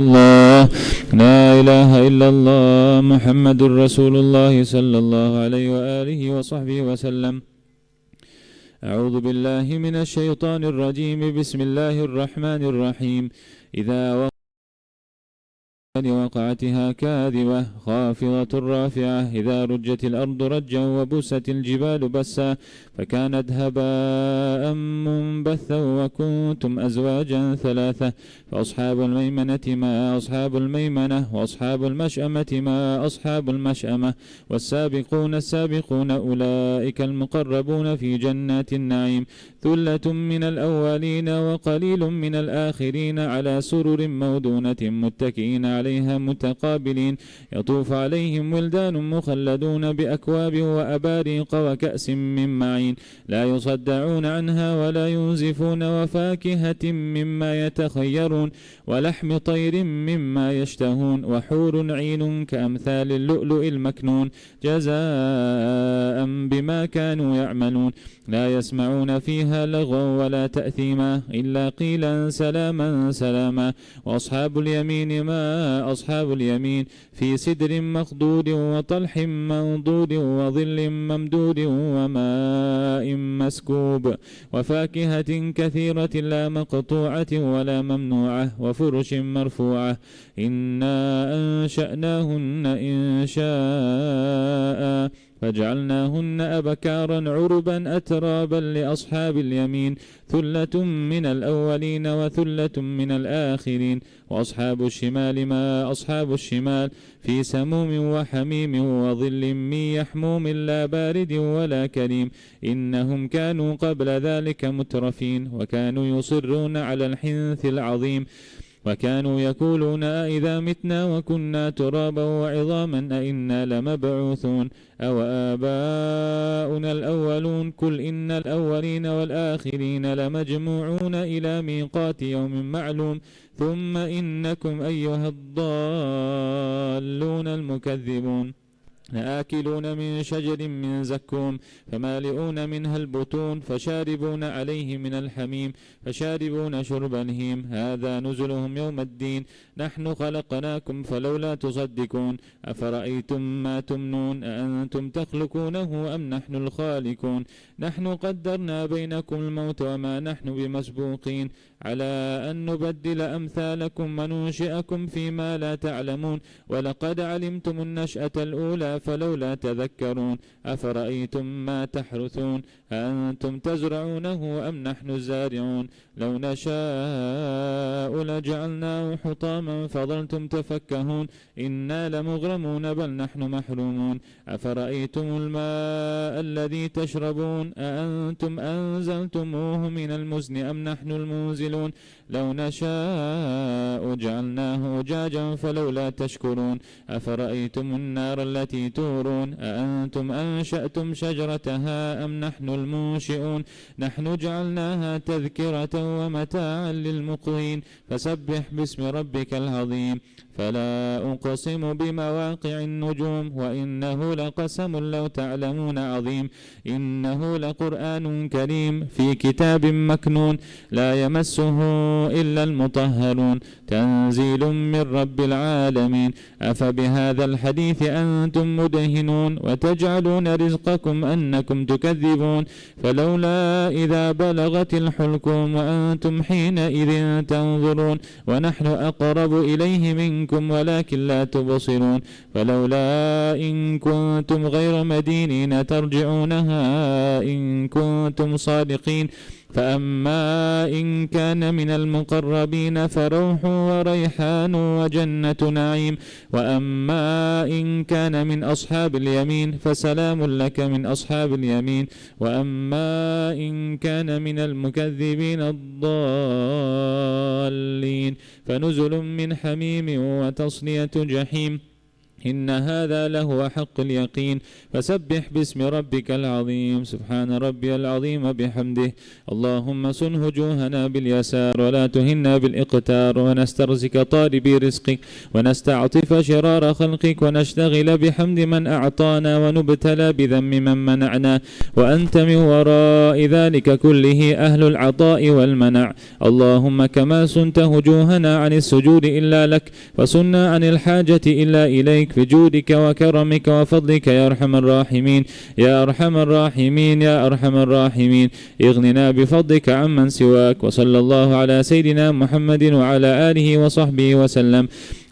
الله لا إله إلا الله محمد رسول الله صلى الله عليه وآله وصحبه وسلم. أعوذ بالله من الشيطان الرجيم. بسم الله الرحمن الرحيم. إذا وقعتها كاذبة خافضة رافعة إذا رجت الأرض رجا وبست الجبال بسا فكانت هباء منبثا وكنتم أزواجا ثلاثة فأصحاب الميمنة ما أصحاب الميمنة وأصحاب المشأمة ما أصحاب المشأمة والسابقون السابقون أولئك المقربون في جنات النعيم ثلة من الأولين وقليل من الآخرين على سرر مودونة متكئين عليها متقابلين يطوف عليهم ولدان مخلدون بأكواب وأباريق وكأس من معين لا يصدعون عنها ولا ينزفون وفاكهة مما يتخيرون ولحم طير مما يشتهون وحور عين كأمثال اللؤلؤ المكنون جزاء بما كانوا يعملون لا يسمعون فيها لغوا ولا تأثيما إلا قيلا سلاما سلاما وأصحاب اليمين ما أصحاب اليمين في سدر مخضود وطلح منضود وظل ممدود وماء مسكوب وفاكهة كثيرة لا مقطوعة ولا ممنوعة وفرش مرفوعة إنا أنشأناهن إنشاء فجعلناهن أبكارا عربا أترابا لأصحاب اليمين ثلة من الأولين وثلة من الآخرين وأصحاب الشمال ما أصحاب الشمال في سموم وحميم وظل من يحموم لا بارد ولا كريم إنهم كانوا قبل ذلك مترفين وكانوا يصرون على الحنث العظيم وكانوا يقولون أئذا متنا وكنا ترابا وعظاما أئنا لمبعوثون أو آباؤنا الأولون قل إن الأولين والآخرين لمجموعون إلى ميقات يوم معلوم ثم إنكم أيها الضالون المكذبون لآكلون من شجر من زكوم فمالئون منها البطون فشاربون عليه من الحميم فشاربون شرب الهيم هذا نزلهم يوم الدين نحن خلقناكم فلولا تصدقون أفرأيتم ما تمنون أأنتم تخلقونه أم نحن الخالقون نحن قدرنا بينكم الموت وما نحن بمسبوقين على أن نبدل أمثالكم وننشئكم فيما لا تعلمون ولقد علمتم النشأة الأولى فلولا تذكرون أفرأيتم ما تحرثون أأنتم تزرعونه أم نحن الزارعون لو نشاء لجعلناه حطاما فظلتم تفكهون إنا لمغرمون بل نحن محرومون أفرأيتم الماء الذي تشربون أأنتم أنزلتموه من المزن أم نحن المنزلون لو نشاء جعلناه أجاجا فلولا تشكرون أفرأيتم النار التي تورون أأنتم أنشأتم شجرتها أم نحن المنشئون نحن جعلناها تذكرة ومتاعا للمقوين فسبح باسم ربك العظيم فلا أقسم بمواقع النجوم وإنه لقسم لو تعلمون عظيم إنه لقرآن كريم في كتاب مكنون لا يمسه إلا المطهرون تنزيل من رب العالمين أفبهذا الحديث أنتم مدهنون وتجعلون رزقكم أنكم تكذبون فلولا إذا بلغت الحلقوم وأنتم حينئذ تنظرون ونحن أقرب إليه منكم ولكن لا تبصرون فلولا إن كنتم غير مدينين ترجعونها إن كنتم صادقين فأما إن كان من المقربين فروح وريحان وجنة نعيم وأما إن كان من أصحاب اليمين فسلام لك من أصحاب اليمين وأما إن كان من المكذبين الضالين فنزل من حميم وتصلية جحيم إن هذا لهو حق اليقين. فسبح باسم ربك العظيم. سبحان ربي العظيم بحمده. اللهم صن وجوهنا باليسار ولا تهنا بالإقتار، ونسترزق طالبي رزقك ونستعطف شرار خلقك، ونشتغل بحمد من أعطانا ونبتلى بذم من منعنا، وأنت من وراء ذلك كله أهل العطاء والمنع. اللهم كما صنت وجوهنا عن السجود إلا لك، فصنا عن الحاجة إلا إليك بجودك وكرمك وفضلك يا أرحم الراحمين يا أرحم الراحمين يا أرحم الراحمين. اغننا بفضلك عمن سواك. وصلى الله على سيدنا محمد وعلى آله وصحبه وسلم.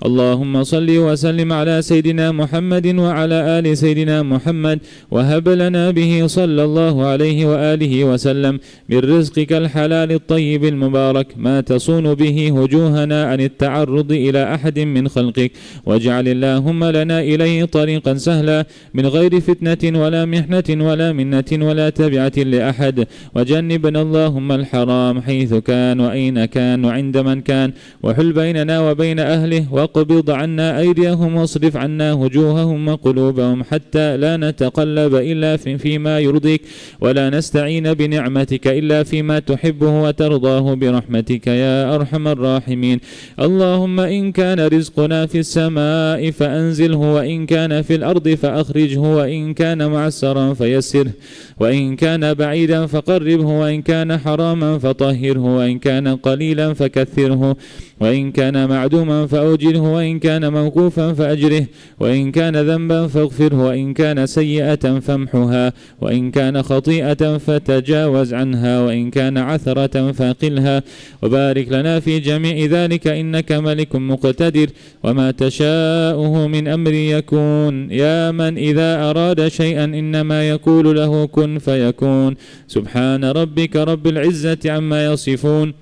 اللهم صل وسلم على سيدنا محمد وعلى آل سيدنا محمد، وهب لنا به صلى الله عليه وآله وسلم من رزقك الحلال الطيب المبارك ما تصون به وجوهنا عن التعرض إلى أحد من خلقك، واجعل اللهم لنا إليه طريقا سهلا من غير فتنة ولا محنة ولا منة ولا تبعة لأحد، وجنبنا اللهم الحرام حيث كان وأين كان وعند من كان، وحل بيننا وبين أهله، واقبض عنا أيديهم واصرف عنا وجوههم وقلوبهم حتى لا نتقلب إلا فيما يرضيك، ولا نستعين بنعمتك إلا فيما تحبه وترضاه برحمتك يا أرحم الراحمين. اللهم إن كان رزقنا في السماء فأنزله، وإن كان في الأرض فأخرجه، وإن كان معسرا فيسره، وإن كان بعيدا فقربه، وإن كان حراما فطهره، وإن كان قليلا فكثره، وإن كان معدوما فأوجله، وإن كان موقوفا فأجره، وإن كان ذنبا فاغفره، وإن كان سيئة فامحها، وإن كان خطيئة فتجاوز عنها، وإن كان عثرة فاقلها، وبارك لنا في جميع ذلك إنك ملك مقتدر، وما تشاءه من أمر يكون. يا من إذا أراد شيئا إنما يقول له كن فيكون. سبحان ربك رب العزة عما يصفون،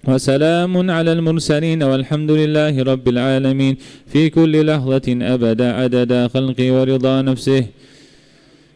وسلام على المرسلين، والحمد لله رب العالمين في كل لحظة أبدا عدد خلقي ورضا نفسه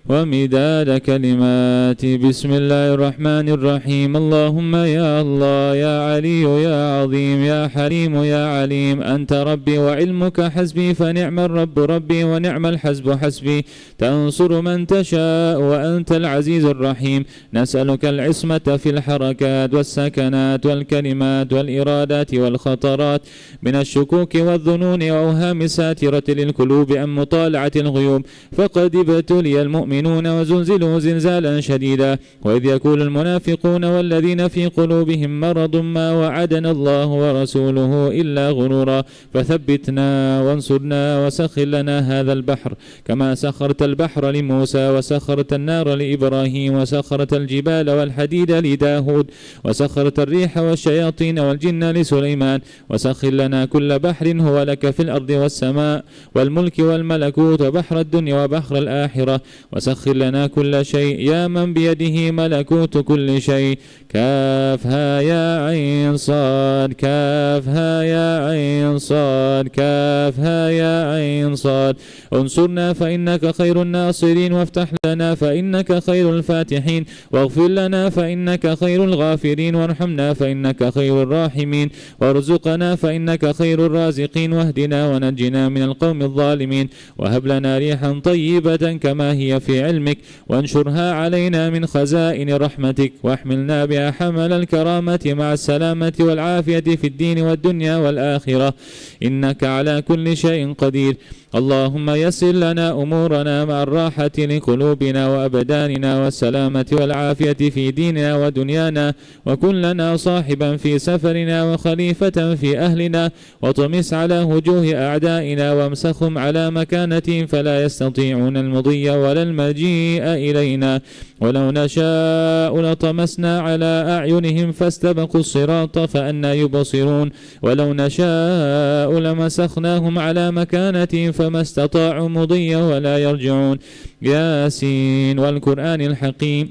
ومداد كلماتي. بسم الله الرحمن الرحيم. اللهم يا الله يا علي يا عظيم يا حليم يا عليم، أنت ربي وعلمك حسبي، فنعم الرب ربي ونعم الحسب حسبي، تنصر من تشاء وأنت العزيز الرحيم. نسألك العصمة في الحركات والسكنات والكلمات والإرادات والخطرات من الشكوك والظنون وأوهام ساترة للقلوب عن مطالعة الغيوب، فقد ابتلي المؤمنون وزلزلوا زلزالا شديدا، وإذ يقول المنافقون والذين في قلوبهم مرض ما وعدنا الله ورسوله إلا غرورا، فثبتنا وانصرنا وسخر لنا هذا البحر كما سخرت البحر لموسى، وسخرت النار لإبراهيم، وسخرت الجبال والحديد لداود، وسخرت الريح والشياطين والجن لسليمان، وسخر لنا كل بحر هو لك في الأرض والسماء والملك والملكوت، وبحر الدنيا وبحر الآخرة، وسخر لنا كل شيء يا من بيده ملكوت كل شيء. كافها يا عين صاد، كافها يا عين صاد، كافها يا عين صاد. انصرنا فإنك خير الناصرين، وافتح لنا فإنك خير الفاتحين، واغفر لنا فإنك خير الغافرين، وارحمنا فإنك خير الراحمين، وارزقنا فإنك خير الرازقين، واهدنا ونجنا من القوم الظالمين، وهب لنا ريحا طيبة كما هي في علمك، وانشرها علينا من خزائن رحمتك، واحملنا بها حمل الكرامة مع السلامة والعافية في الدين والدنيا والآخرة، إنك على كل شيء قدير. اللهم يسر لنا أمورنا مع الراحة لقلوبنا وأبداننا والسلامة والعافية في ديننا ودنيانا، وكن لنا صاحبا في سفرنا وخليفة في أهلنا، وطمس على وجوه أعدائنا وامسخهم على مكانتهم فلا يستطيعون المضي ولا المجيء إلينا، ولو نشاء لطمسنا على أعينهم فاستبقوا الصراط فأنا يبصرون، ولو نشاء لمسخناهم على مكانتهم فما استطاعوا مضيا ولا يرجعون. ياسين والقرآن الحكيم،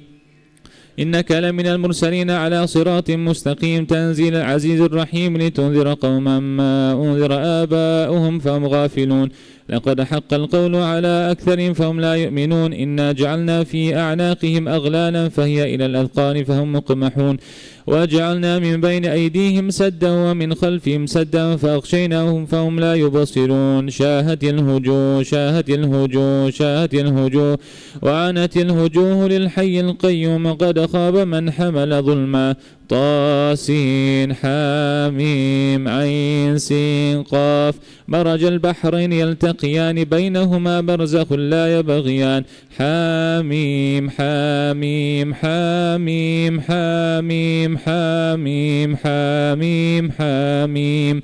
إنك لمن المرسلين على صراط مستقيم، تنزيل العزيز الرحيم، لتنذر قوما ما أنذر آباؤهم فهم غافلون، لقد حق القول على أكثر فهم لا يؤمنون، إنا جعلنا في أعناقهم أغلالا فهي إلى الأذقان فهم مقمحون، وجعلنا من بين أيديهم سدا ومن خلفهم سدا فأغشيناهم فهم لا يبصرون شاهت الهجوم شاهت الهجوم شاهت الهجوم وعنت الوجوه للحي القيوم قد خاب من حمل ظلما طاسين حاميم عين سين قاف مرج البحرين يلتقيان بينهما برزخ لا يبغيان حاميم حاميم حاميم حاميم حاميم حاميم حاميم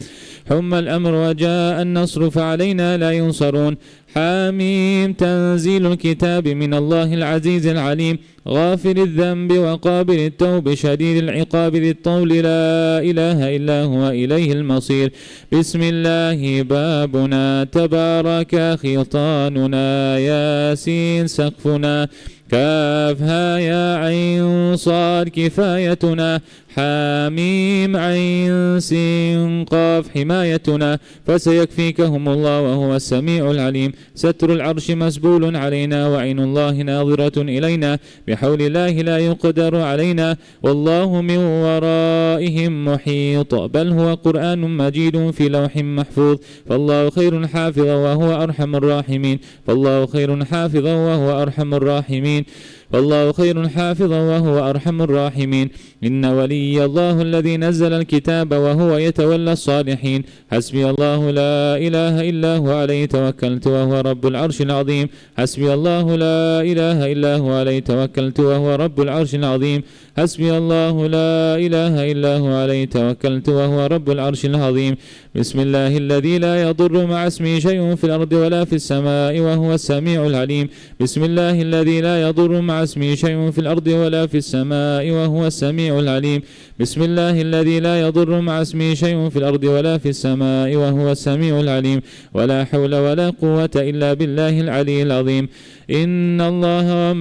حم الأمر وجاء النصر فعلينا لا ينصرون حاميم تنزيل الكتاب من الله العزيز العليم غافر الذنب وقابل التوب شديد العقاب ذي الطول لا إله إلا هو إليه المصير بسم الله بابنا تبارك خيطاننا ياسين سقفنا كافها يا عين صاد كفايتنا حاميم عين سين قاف حمايتنا فسيكفيكهم الله وهو السميع العليم ستر العرش مسبول علينا وعين الله ناظرة إلينا بحول الله لا يقدر علينا والله من ورائهم محيط بل هو قرآن مجيد في لوح محفوظ فالله خير حافظا وهو أرحم الراحمين فالله خير حافظا وهو أرحم الراحمين والله خير حافظا وهو أرحم الراحمين إن ولي الله الذي نزل الكتاب وهو يتولى الصالحين حسبي الله لا إله إلا هو عليه توكلت وهو رب العرش العظيم حسبي الله لا إله إلا هو عليه توكلت وهو رب العرش العظيم حسبي الله لا إله إلا هو عليه توكلت وهو رب العرش العظيم بسم الله الذي لا يضر مع اسمه شيء في الأرض ولا في السماء وهو السميع العليم بسم الله الذي لا يضر مع اسمه شيء في الأرض ولا في السماء وهو السميع العليم بسم الله الذي لا يضر مع اسمه شيء في الأرض ولا في السماء وهو السميع العليم ولا حول ولا قوة إلا بالله العلي العظيم إن الله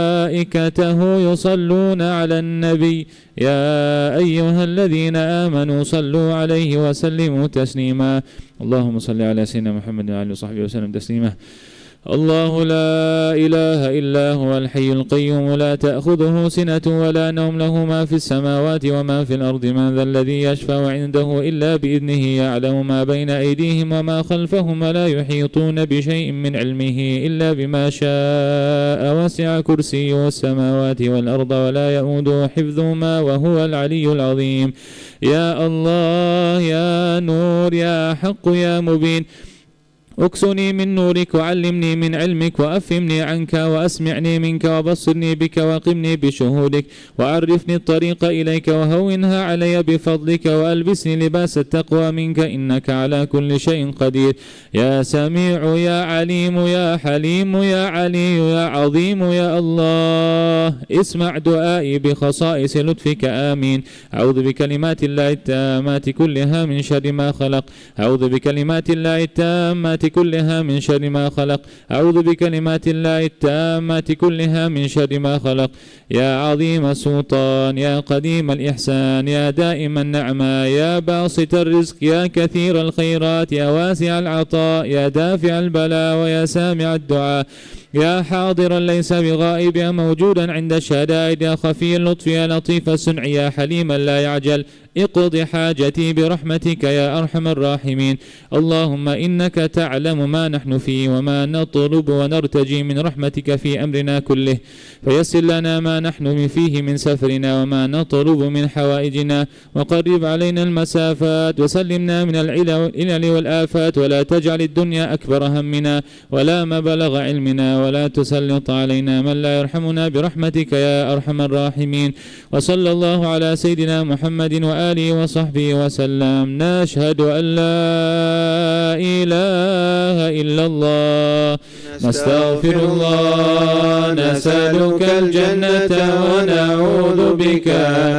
وملائكته يصلون على النبي يا أيها الذين آمنوا صلوا عليه وسلموا تسليما اللهم صل على سيدنا محمد وعلى آله وصحبه وسلم تسليما الله لا إله إلا هو الحي القيوم لا تأخذه سنة ولا نوم له ما في السماوات وما في الأرض من ذا الذي يشفع عنده إلا بإذنه يعلم ما بين أيديهم وما خلفهم ولا يحيطون بشيء من علمه إلا بما شاء وسع كرسيه السماوات والأرض ولا يؤوده حفظهما وهو العلي العظيم يا الله يا نور يا حق يا مبين اكسني من نورك وعلمني من علمك وأفهمني عنك وأسمعني منك وبصرني بك وقمني بشهودك وعرفني الطريق إليك وهونها علي بفضلك وألبسني لباس التقوى منك إنك على كل شيء قدير يا سميع يا عليم يا حليم يا علي يا عظيم يا الله اسمع دعائي بخصائص لطفك آمين أعوذ بكلمات الله التامات كلها من شر ما خلق أعوذ بكلمات الله التامات كلها من شر ما خلق أعوذ بكلمات الله التامات كلها من شر ما خلق يا عظيم السلطان يا قديم الإحسان يا دائم النعمة يا باسط الرزق يا كثير الخيرات يا واسع العطاء يا دافع البلاء ويا سامع الدعاء يا حاضرا ليس بغائب يا موجودا عند الشدائد يا خفي اللطف يا لطيف الصنع يا حليما لا يعجل اقض حاجتي برحمتك يا أرحم الراحمين اللهم إنك تعلم ما نحن فيه وما نطلب ونرتجي من رحمتك في أمرنا كله فيسر لنا ما نحن فيه من سفرنا وما نطلب من حوائجنا وقرب علينا المسافات وسلمنا من العلل والآفات ولا تجعل الدنيا أكبر همنا ولا مبلغ علمنا ولا تسلط علينا من لا يرحمنا برحمتك يا أرحم الراحمين وصلى الله على سيدنا محمد وآله وصحبه وسلم نشهد أن لا إله إلا الله نستغفر الله نسألك الجنة ونعوذ بك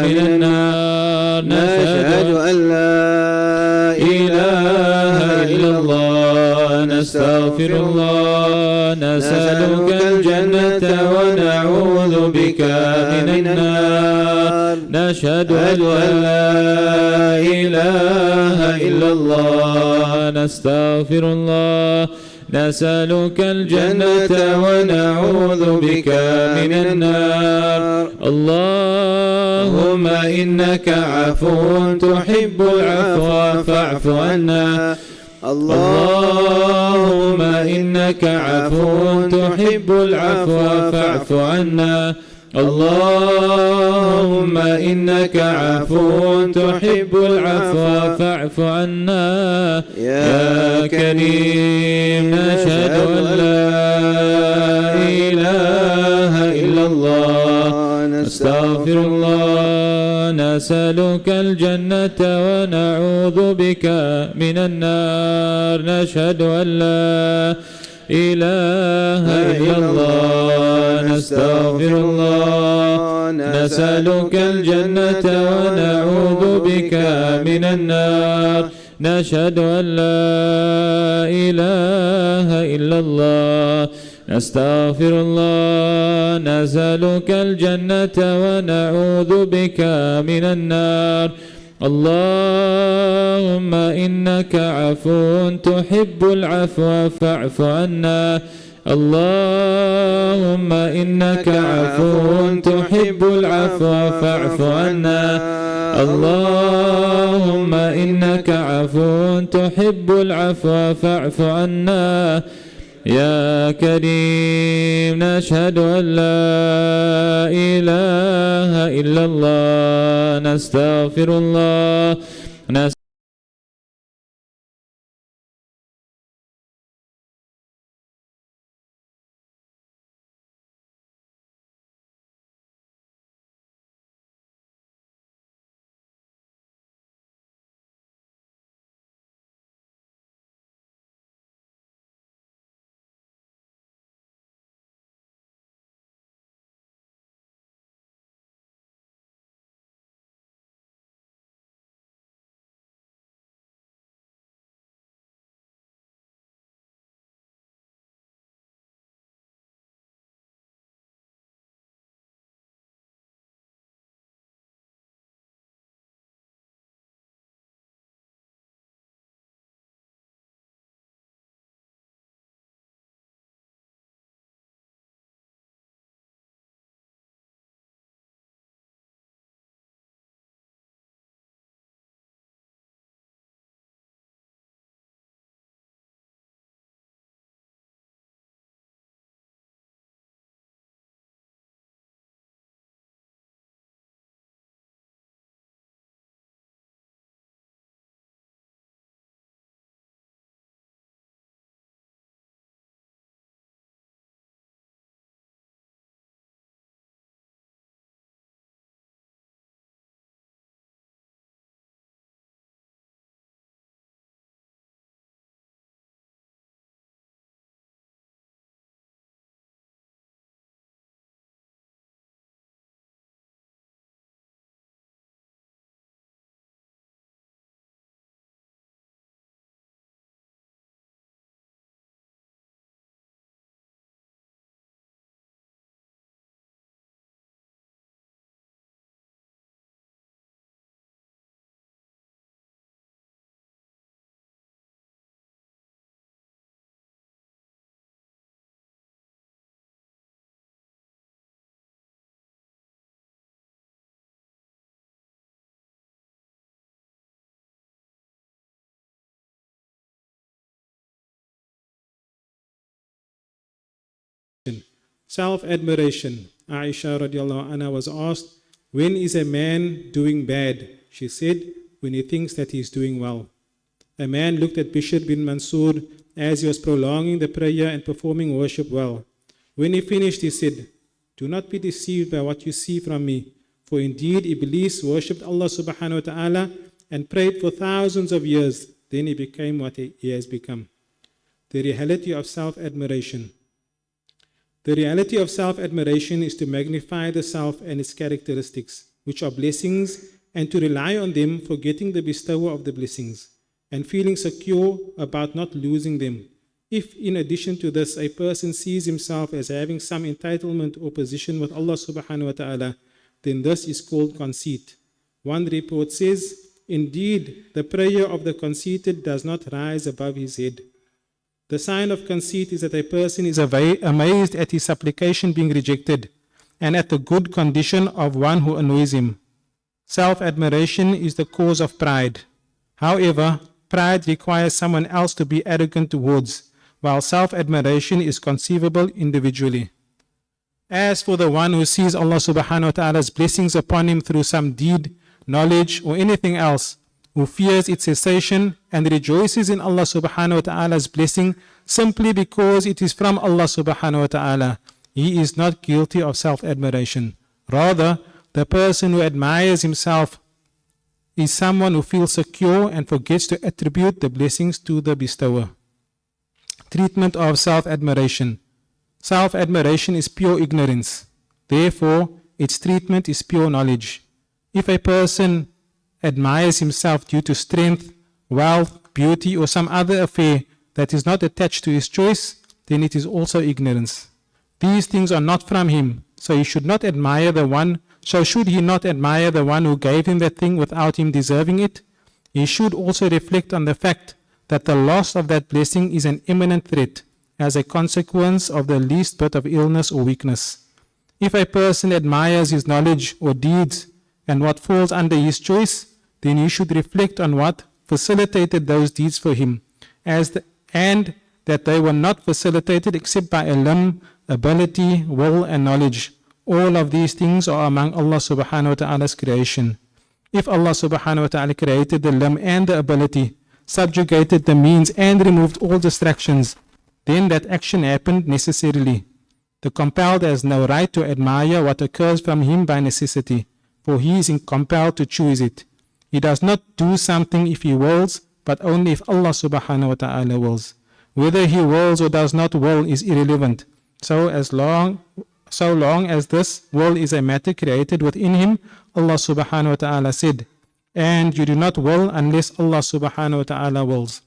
من النار نشهد أن لا إله إلا الله نستغفر الله نسألك الجنة ونعوذ بك من النار نشهد أن لا إله إلا الله نستغفر الله نسألك الجنة ونعوذ بك من النار. اللهم إنك عفو تحب العفو فاعف عنا. اللهم إنك عفو تحب العفو فاعف عنا. اللهم إنك عفو تحب العفو فاعف عنا. يا كريم نشهد أن لا إله إلا الله نستغفر الله. نسألك الجنة ونعوذ بك من النار. نشهد أن لا إله إلا الله نستغفر الله. نسألك الجنة ونعوذ بك من النار. نشهد أن لا إله إلا الله نستغفر الله. نسألك الجنة ونعوذ بك من النار. اللهم إنك عفو تحب العفو فاعف عنا. اللهم إنك عفو تحب العفو فاعف عنا. اللهم إنك عفو تحب العفو فاعف عنا. يا كريم نشهد أن لا إله إلا الله نستغفر الله. Self-admiration. Aisha radiallahu anha was asked, when is a man doing bad? She said, when he thinks that he is doing well. A man looked at Bishr bin Mansur as he was prolonging the prayer and performing worship well. When he finished, he said, do not be deceived by what you see from me, for indeed Iblis worshipped Allah subhanahu wa ta'ala and prayed for thousands of years. Then he became what he has become. The reality of self-admiration. The reality of self-admiration is to magnify the self and its characteristics, which are blessings, and to rely on them, forgetting the bestower of the blessings, and feeling secure about not losing them. If, in addition to this, a person sees himself as having some entitlement or position with Allah subhanahu wa ta'ala, then this is called conceit. One report says, indeed, the prayer of the conceited does not rise above his head. The sign of conceit is that a person is amazed at his supplication being rejected and at the good condition of one who annoys him. Self-admiration is the cause of pride. However, pride requires someone else to be arrogant towards, while self-admiration is conceivable individually. As for the one who sees Allah subhanahu wa ta'ala's blessings upon him through some deed, knowledge, or anything else, who fears its cessation and rejoices in Allah subhanahu wa ta'ala's blessing simply because it is from Allah subhanahu wa ta'ala, he is not guilty of self-admiration. Rather, the person who admires himself is someone who feels secure and forgets to attribute the blessings to the bestower. Treatment of self-admiration. Self-admiration is pure ignorance. Therefore, its treatment is pure knowledge. If a person admires himself due to strength, wealth, beauty, or some other affair that is not attached to his choice, then it is also ignorance. These things are not from him, so he should not admire the one. So should he not admire the one who gave him that thing without him deserving it? He should also reflect on the fact that the loss of that blessing is an imminent threat as a consequence of the least bit of illness or weakness. If a person admires his knowledge or deeds and what falls under his choice, then he should reflect on what facilitated those deeds for him, and that they were not facilitated except by a limb, ability, will, and knowledge. All of these things are among Allah subhanahu wa ta'ala's creation. If Allah subhanahu wa ta'ala created the limb and the ability, subjugated the means and removed all distractions, then that action happened necessarily. The compelled has no right to admire what occurs from him by necessity, for he is compelled to choose it. He does not do something if he wills, but only if Allah subhanahu wa ta'ala wills. Whether he wills or does not will is irrelevant, so long as this will is a matter created within him. Allah subhanahu wa ta'ala said, and you do not will unless Allah subhanahu wa ta'ala wills.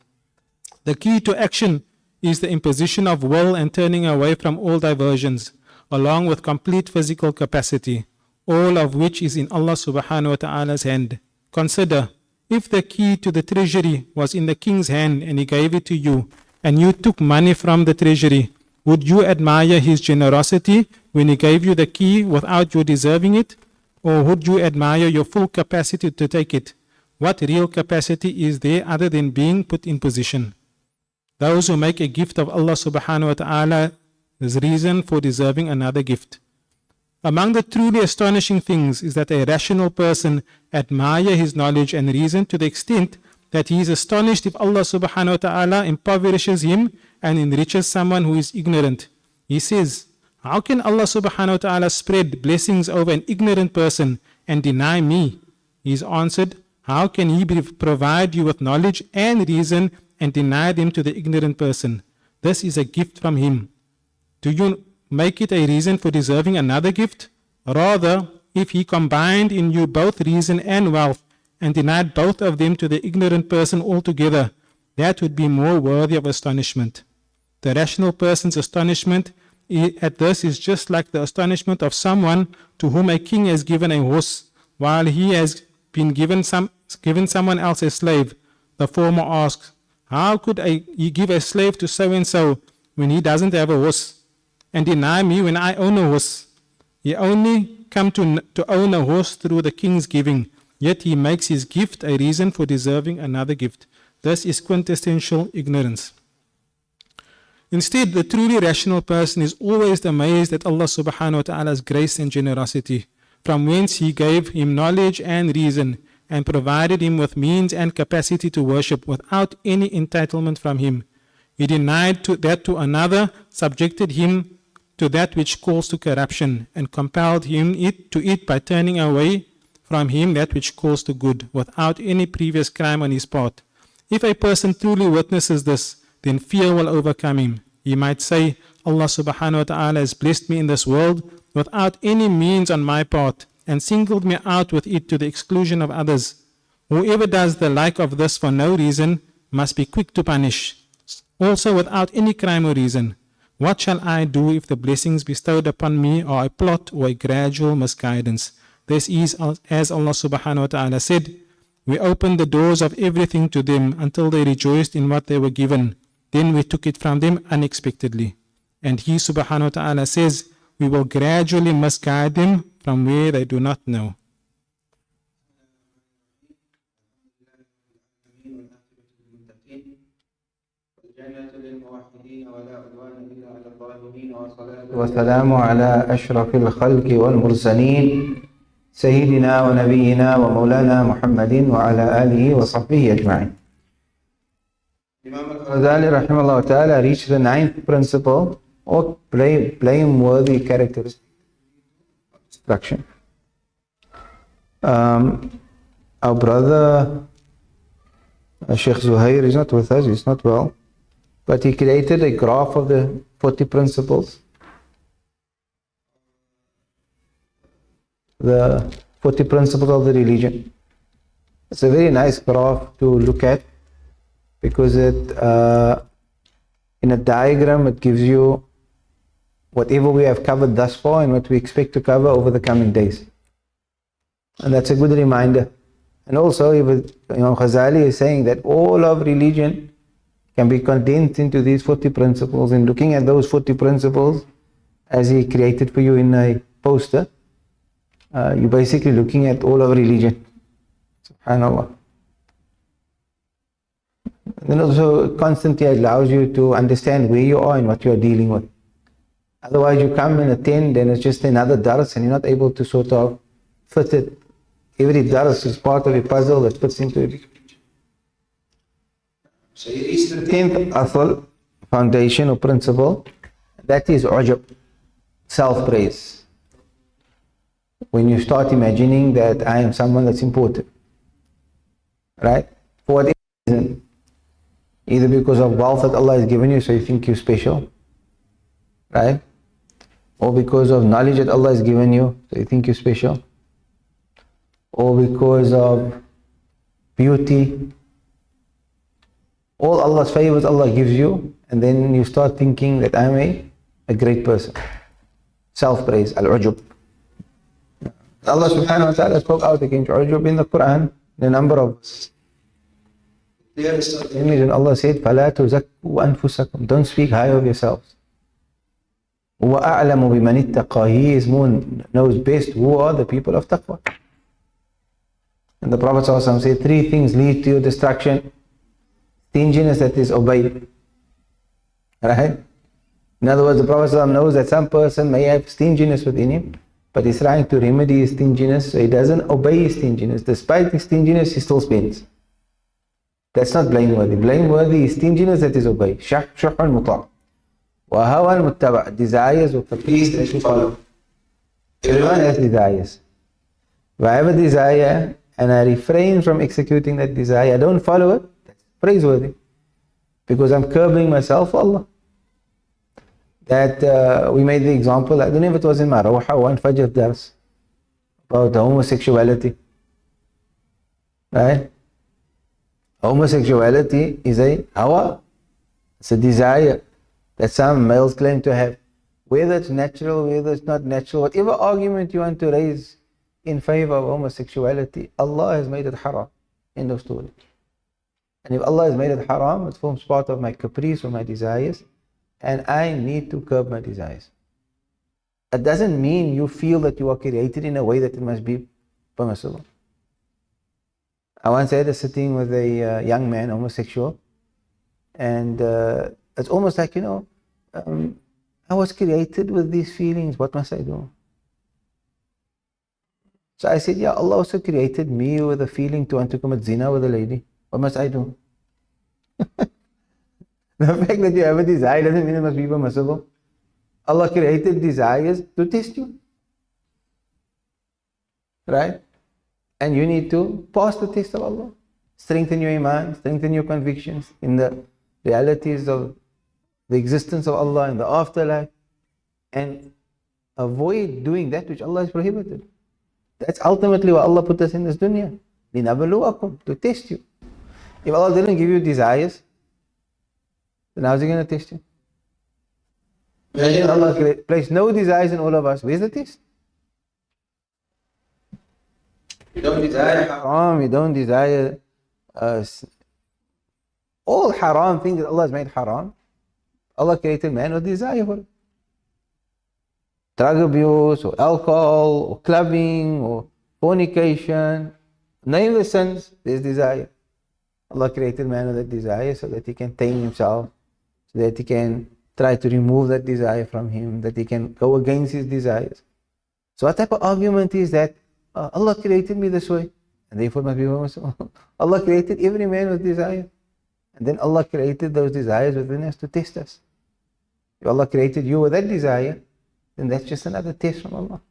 The key to action is the imposition of will and turning away from all diversions, along with complete physical capacity, all of which is in Allah subhanahu wa ta'ala's hand. Consider, if the key to the treasury was in the king's hand and he gave it to you, and you took money from the treasury, would you admire his generosity when he gave you the key without you deserving it? Or would you admire your full capacity to take it? What real capacity is there other than being put in position? Those who make a gift of Allah subhanahu wa ta'ala is reason for deserving another gift. Among the truly astonishing things is that a rational person admire his knowledge and reason to the extent that he is astonished if Allah subhanahu wa ta'ala impoverishes him and enriches someone who is ignorant. He says, how can Allah subhanahu wa ta'ala spread blessings over an ignorant person and deny me? He is answered, how can he provide you with knowledge and reason and deny them to the ignorant person? This is a gift from him. Do you make it a reason for deserving another gift? Rather, if he combined in you both reason and wealth and denied both of them to the ignorant person altogether, that would be more worthy of astonishment. The rational person's astonishment at this is just like the astonishment of someone to whom a king has given a horse, while he has been given someone else a slave. The former asks, how could he give a slave to so-and-so when he doesn't have a horse, and deny me when I own a horse? He only come to own a horse through the king's giving, yet he makes his gift a reason for deserving another gift. This is quintessential ignorance. Instead, the truly rational person is always amazed at Allah subhanahu wa ta'ala's grace and generosity, from whence he gave him knowledge and reason, and provided him with means and capacity to worship without any entitlement from him. He denied that to another, subjected him to that which calls to corruption, and compelled him to it by turning away from him that which calls to good, without any previous crime on his part. If a person truly witnesses this, then fear will overcome him. He might say, Allah subhanahu wa ta'ala has blessed me in this world without any means on my part, and singled me out with it to the exclusion of others. Whoever does the like of this for no reason must be quick to punish, also without any crime or reason. What shall I do if the blessings bestowed upon me are a plot or a gradual misguidance? This is as Allah subhanahu wa ta'ala said, we opened the doors of everything to them until they rejoiced in what they were given. then we took it from them unexpectedly. And He subhanahu wa ta'ala says, we will gradually misguide them from where they do not know. والسلام على أشرف الخلق والمرسلين سيدنا ونبينا ومولانا محمد وعلى آله وصحبه أجمعين. Imam al-Ghazali rahimahullah ta'ala reached the 9th principle or blameworthy characteristic of destruction. Our brother Shaykh Zuhair is not with us, he's not well, but he created a graph of the 40 principles. The 40 principles of the religion. It's a very nice graph to look at because it, in a diagram, it gives you whatever we have covered thus far and what we expect to cover over the coming days. And that's a good reminder. And also, Imam Ghazali is saying that all of religion can be condensed into these 40 principles, and looking at those 40 principles as he created for you in a poster, you're basically looking at all of religion. SubhanAllah. And then also constantly allows you to understand where you are and what you are dealing with. Otherwise you come and attend and it's just another dars and you're not able to sort of fit it. Every dars is part of a puzzle that fits into it. So it is the 10th asal, foundation or principle, that is ujab, self-praise. When you start imagining that I am someone that's important, right? For whatever reason, either because of wealth that Allah has given you so you think you're special, right? Or because of knowledge that Allah has given you so you think you're special, or because of beauty, all Allah's favors Allah gives you, and then you start thinking that I'm a great person. Self-praise, al-ujub. Allah subhanahu wa ta'ala spoke out against ujub in the Quran in a number of verses. And Allah said, فَلَا تُزَكُّوا أَنفُسَكُمْ. Don't speak high of yourselves. هُوَ أَعْلَمُ بِمَنِ اتَّقَى. He is more, knows best who are the people of taqwa. And the Prophet ﷺ said, 3 things lead to your destruction. Stinginess that is obeyed. Right? In other words, the Prophet ﷺ knows that some person may have stinginess within him, but he's trying to remedy his stinginess, so he doesn't obey his stinginess. Despite his stinginess, he still spends. That's not blameworthy. Blameworthy is stinginess that is obeyed. شُحٌّ مُطَاعٌ وَهَوًى مُتَّبَعٌ. Desires or caprice that you follow. Everyone has desires. If I have a desire and I refrain from executing that desire, I don't follow it, that's praiseworthy. Because I'm curbing myself for Allah. That we made the example, I don't know if it was in my Rawha or one Fajr dars, about homosexuality. Right? Homosexuality is a hawa, it's a desire that some males claim to have. Whether it's natural, whether it's not natural, whatever argument you want to raise in favor of homosexuality, Allah has made it haram. End of story. And if Allah has made it haram, it forms part of my caprice or my desires, and I need to curb my desires. It doesn't mean you feel that you are created in a way that it must be permissible. I once had a sitting with a young man, homosexual, and it's almost like, I was created with these feelings, what must I do? So I said, yeah, Allah also created me with a feeling to want to commit zina with a lady. What must I do? The fact that you have a desire doesn't mean it must be permissible. Allah created desires to test you. Right? And you need to pass the test of Allah. Strengthen your iman, strengthen your convictions in the realities of the existence of Allah in the afterlife, and avoid doing that which Allah has prohibited. That's ultimately why Allah put us in this dunya. لِنَبْلُوَكُمْ, to test you. If Allah didn't give you desires, then how's He going to test you? Imagine Allah placed no desires in all of us. Where's the test? You don't desire haram, you don't desire All haram things that Allah has made haram, Allah created man with desire for it. Drug abuse, or alcohol, or clubbing, or fornication, name the sins, there's desire. Allah created man with that desire so that he can tame himself, so that he can try to remove that desire from him, that he can go against his desires. So what type of argument is that? Allah created me this way, and therefore must be Muslim. Allah created every man with desire, and then Allah created those desires within us to test us. If Allah created you with that desire, then that's just another test from Allah.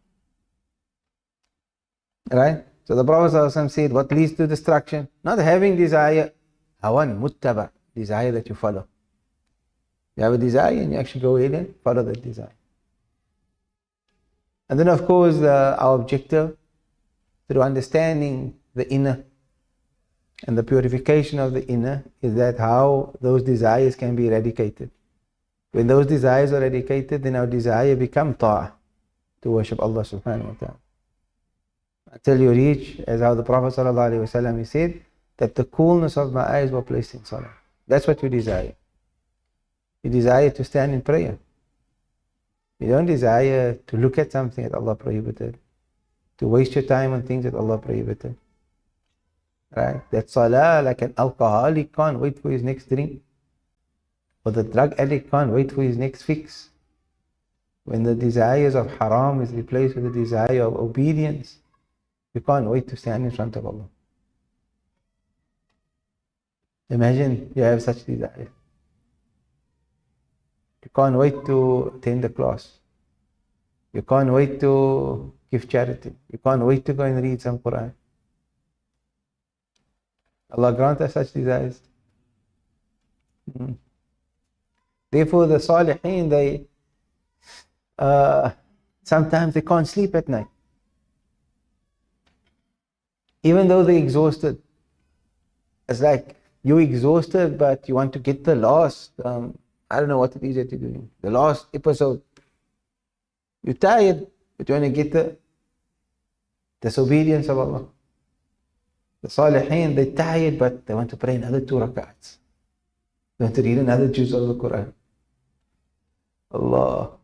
Right? So the Prophet ﷺ said, what leads to destruction? Not having desire, hawan, muttaba, desire that you follow. You have a desire and you actually go ahead and follow that desire. And then of course our objective through understanding the inner and the purification of the inner is that how those desires can be eradicated. When those desires are eradicated, then our desire become ta'ah to worship Allah subhanahu wa ta'ala. Until you reach, as how the Prophet sallallahu alaihi wasallam said, that the coolness of my eyes were placed in salah. That's what you desire. You desire to stand in prayer. You don't desire to look at something that Allah prohibited, to waste your time on things that Allah prohibited. Right? That salah, like an alcoholic can't wait for his next drink, or the drug addict can't wait for his next fix. When the desires of haram is replaced with the desire of obedience, you can't wait to stand in front of Allah. Imagine you have such desire. You can't wait to attend the class. You can't wait to give charity. You can't wait to go and read some Quran. Allah grant us such desires. Therefore the Salihin, they sometimes they can't sleep at night. Even though they're exhausted. It's like you're exhausted but you want to get the last, I don't know what it is that you're doing. The last episode. You're tired but you want to get the disobedience of Allah. The Salihin, they're tired but they want to pray another 2 rak'ats. They want to read another juz of the Quran. Allah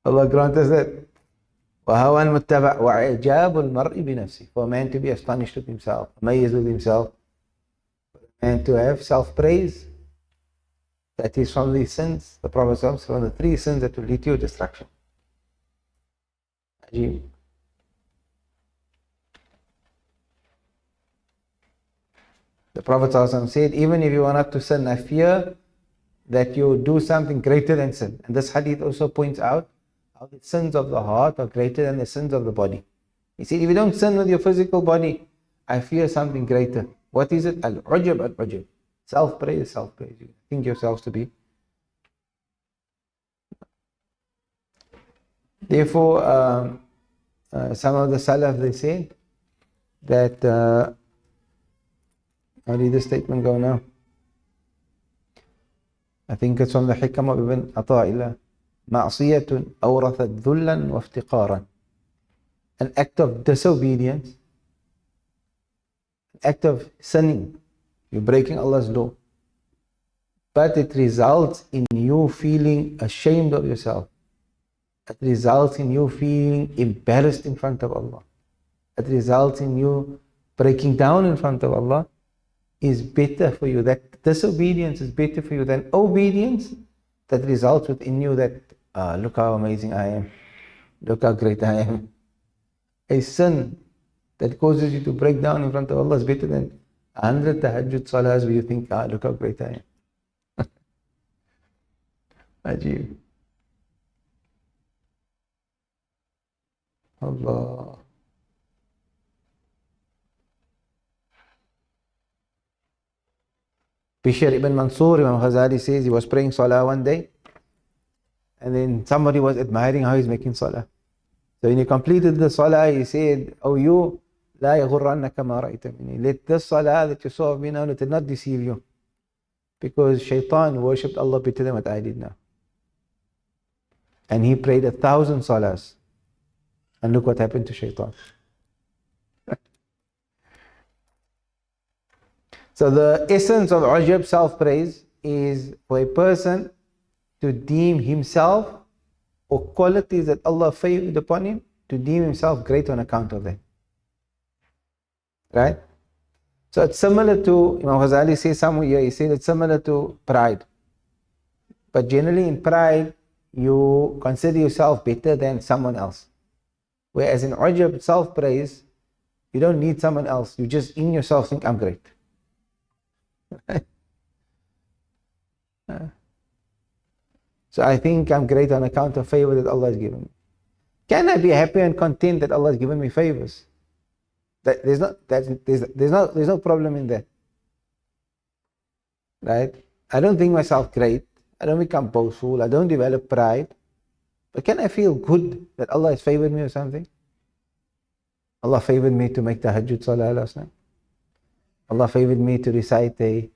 grant us that. وَهَوَى الْمُتَّبَعْ وَعِجَابُ الْمَرْءِ بِنَفْسِهِ. For a man to be astonished with himself, amazed with himself, and to have self-praise, that is from the sins, the Prophet says, from the 3 sins that will lead to your destruction. Ajib. The Prophet said, even if you are not to sin, I fear that you do something greater than sin. And this hadith also points out how the sins of the heart are greater than the sins of the body. He said, if you don't sin with your physical body, I fear something greater. What is it? Al-Ujab, al-Ujab. Self-praise, self-praise. You think yourselves to be. Therefore, some of the Salaf, they said that, how did this statement go now? I think it's from the Hikam of Ibn Ata'illah. معصية أورثت ذلا وافتقارا. An act of disobedience, an act of sinning, you're breaking Allah's law, but it results in you feeling ashamed of yourself. It results in you feeling embarrassed in front of Allah. It results in you breaking down in front of Allah. Is better for you. That disobedience is better for you than obedience that results within you that look how amazing I am, look how great I am. A sin that causes you to break down in front of Allah is better than 100 tahajjud salahs where you think, look how great I am. Ajib. Allah. Bishr ibn Mansur, Imam al-Ghazali says he was praying salah one day and then somebody was admiring how he's making salah. So when he completed the salah, he said, oh you, لا يغرنك ما رأيت مني. Let this salah that you saw of me now, let it not deceive you. Because shaitan worshipped Allah better than what I did now. And he prayed 1,000 salahs. And look what happened to shaitan. So the essence of ujab, self-praise, is for a person to deem himself or qualities that Allah favored upon him, to deem himself great on account of that. Right? So it's similar to, Imam Ghazali says somewhere here, he said it's similar to pride. But generally in pride, you consider yourself better than someone else. Whereas in ujab, self-praise, you don't need someone else. You just in yourself think, I'm great. So I think I'm great on account of favor that Allah has given me. Can I be happy and content that Allah has given me favors? There's no problem in that. Right? I don't think myself great. I don't become boastful. I don't develop pride. But can I feel good that Allah has favored me or something? Allah favored me to make tahajjud salah last night. Allah favored me to recite a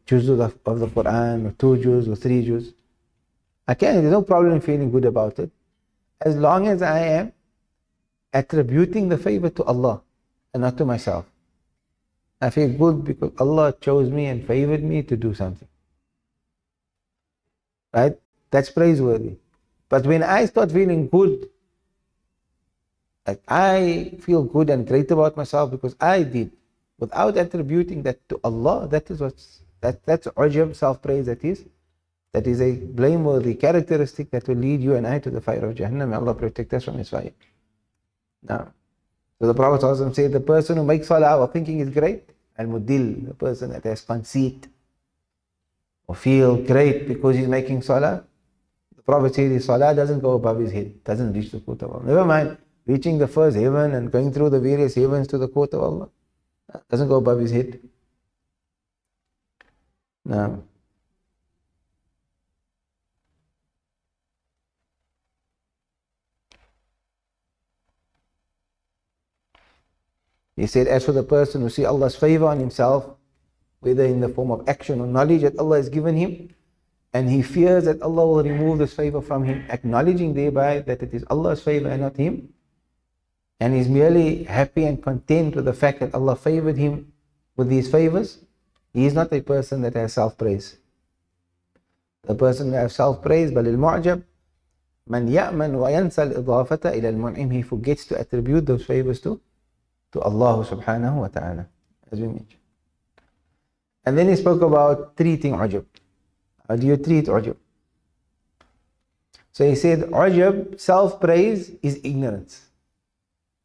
juz of the Quran, or 2 juz, or 3 juz. There's no problem in feeling good about it, as long as I am attributing the favor to Allah and not to myself. I feel good because Allah chose me and favored me to do something. Right? That's praiseworthy. But when I start feeling good, like I feel good and great about myself because I did, without attributing that to Allah, that's ujab, self-praise. That is a blameworthy characteristic that will lead you and I to the fire of Jahannam. May Allah protect us from his fire. Now, so the Prophet ﷺ said, the person who makes salah or thinking is great, al-mudil, the person that has conceit or feel great because he's making salah, the Prophet said his salah doesn't go above his head, doesn't reach the court of Allah. Never mind reaching the first heaven and going through the various heavens to the court of Allah. Doesn't go above his head. Now, he said, as for the person who sees Allah's favor on himself, whether in the form of action or knowledge that Allah has given him, and he fears that Allah will remove this favor from him, acknowledging thereby that it is Allah's favor and not him, and he's merely happy and content with the fact that Allah favored him with these favors, he is not a person that has self-praise. The person who has self-praise, بل المعجب من يأمن وينسى الإضافة إلى المنعم, he forgets to attribute those favors to Allah subhanahu wa ta'ala, as we mentioned. And then he spoke about treating ujab. How do you treat ujab? So he said, ujab, self-praise, is ignorance.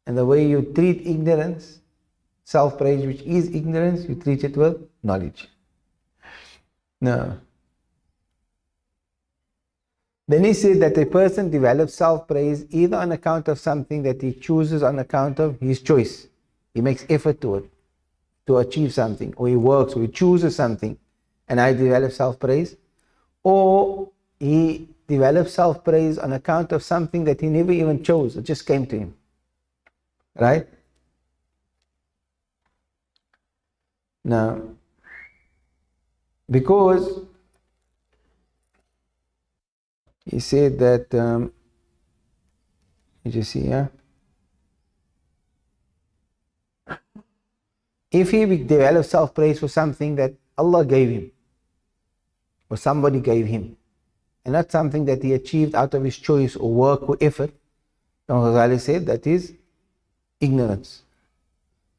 And the way you treat ignorance, self-praise, which is ignorance, you treat it with knowledge. Now, then he said that a person develops self-praise either on account of something that he chooses on account of his choice. He makes effort to it, to achieve something, or he works, or he chooses something, and I develop self-praise. Or he develops self-praise on account of something that he never even chose, it just came to him. Right? Now, because he said that, you see here, if he develops self-praise for something that Allah gave him, or somebody gave him, and not something that he achieved out of his choice or work or effort, al-Ghazali said that is ignorance.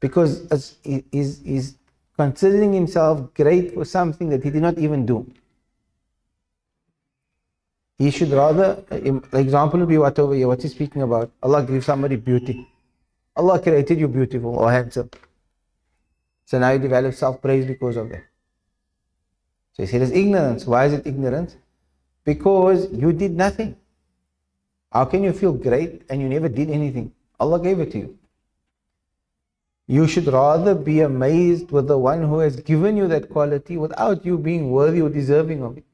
Because he's considering himself great for something that he did not even do. He should rather, the example will be what over here, what he's speaking about. Allah gives somebody beauty. Allah created you beautiful or handsome. So now you develop self-praise because of that. So he said it's ignorance. Why is it ignorance? Because you did nothing. How can you feel great and you never did anything? Allah gave it to you. You should rather be amazed with the one who has given you that quality without you being worthy or deserving of it.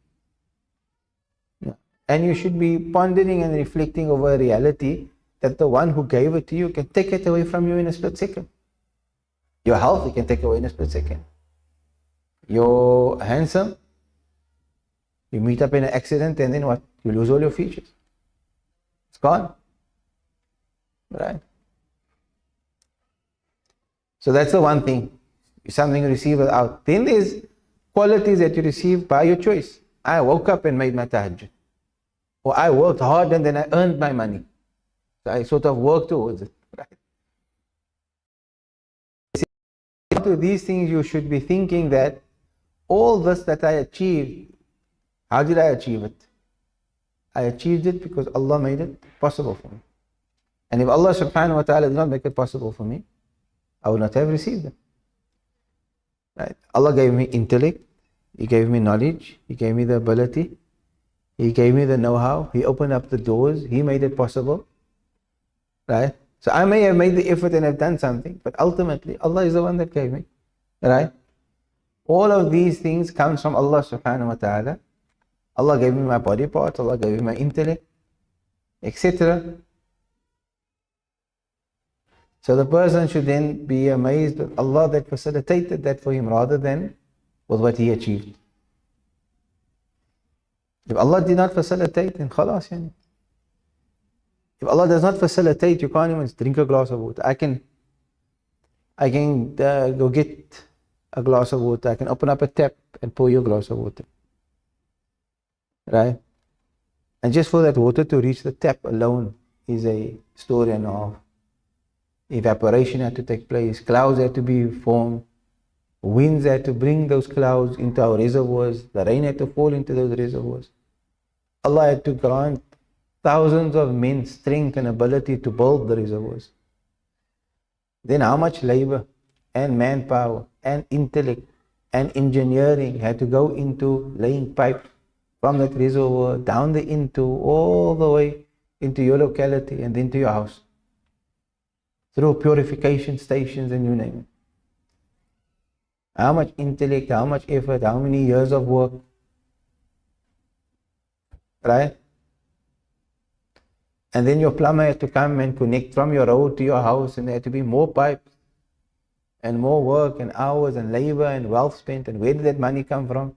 And you should be pondering and reflecting over a reality that the one who gave it to you can take it away from you in a split second. Your health, he can take away in a split second. You're handsome, you meet up in an accident, and then what? You lose all your features. It's gone. Right? So that's the one thing. It's something you receive without. Then there's qualities that you receive by your choice. I woke up and made my tahajjud. Or I worked hard and then I earned my money. So I sort of worked towards it. Right? To these things you should be thinking that all this that I achieved, how did I achieve it? I achieved it because Allah made it possible for me. And if Allah subhanahu wa ta'ala did not make it possible for me, I would not have received them. Right? Allah gave me intellect, He gave me knowledge, He gave me the ability, He gave me the know-how, He opened up the doors, He made it possible. Right? So I may have made the effort and have done something, but ultimately Allah is the one that gave me. Right? All of these things comes from Allah subhanahu wa ta'ala. Allah gave me my body parts, Allah gave me my intellect, etc. So the person should then be amazed with Allah that facilitated that for him rather than with what he achieved. If Allah did not facilitate, then khalas. Yani. If Allah does not facilitate, you can't even drink a glass of water. I can go get a glass of water. I can open up a tap and pour you a glass of water. Right? And just for that water to reach the tap alone is a story and a half. Evaporation had to take place, clouds had to be formed, winds had to bring those clouds into our reservoirs, the rain had to fall into those reservoirs. Allah had to grant thousands of men strength and ability to build the reservoirs. Then how much labor and manpower and intellect and engineering had to go into laying pipe from that reservoir down the into all the way into your locality and then to your house. Through purification stations and you name it. How much intellect, how much effort, how many years of work. Right? And then your plumber had to come and connect from your road to your house, and there had to be more pipes and more work and hours and labor and wealth spent. And where did that money come from?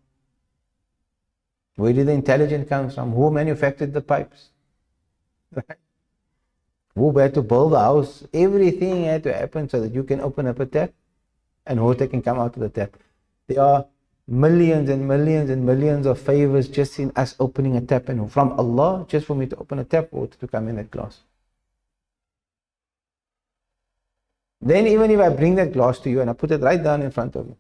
Where did the intelligence come from? Who manufactured the pipes? Right? Who had to build the house? Everything had to happen so that you can open up a tap and water can come out of the tap. There are millions and millions and millions of favors just in us opening a tap, and from Allah just for me to open a tap, water to come in that glass. Then even if I bring that glass to you and I put it right down in front of you,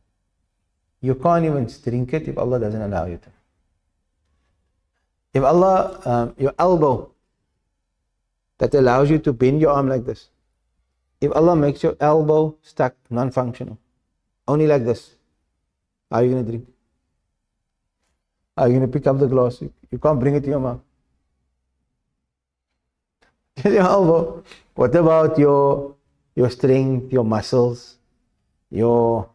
you can't even drink it if Allah doesn't allow you to. If Allah, your elbow that allows you to bend your arm like this, if Allah makes your elbow stuck, non-functional, only like this, how are you going to drink? How are you going to pick up the glass? You can't bring it to your mouth. Just your elbow. What about your strength, your muscles, your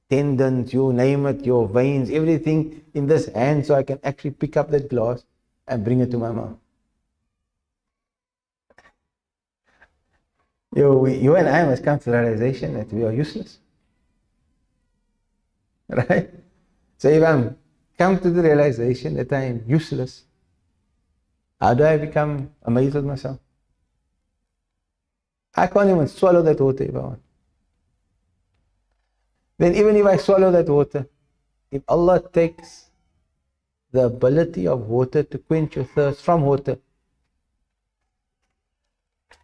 tendons, you name it, your veins, everything in this hand, so I can actually pick up that glass and bring it to my mouth? You and I must come to the realization that we are useless. Right? So if I'm come to the realization that I am useless, how do I become amazed with myself? I can't even swallow that water if I want. Then even if I swallow that water, if Allah takes the ability of water to quench your thirst from water,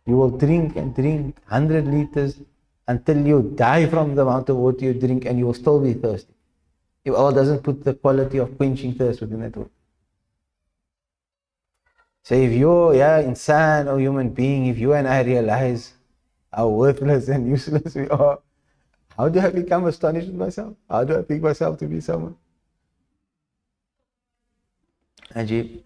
you will drink and drink 100 liters until you die from the amount of water you drink, and you will still be thirsty. If Allah doesn't put the quality of quenching thirst within that water. So if you're insan or human being, if you and I realize how worthless and useless we are, how do I become astonished with myself? How do I think myself to be someone? Ajib.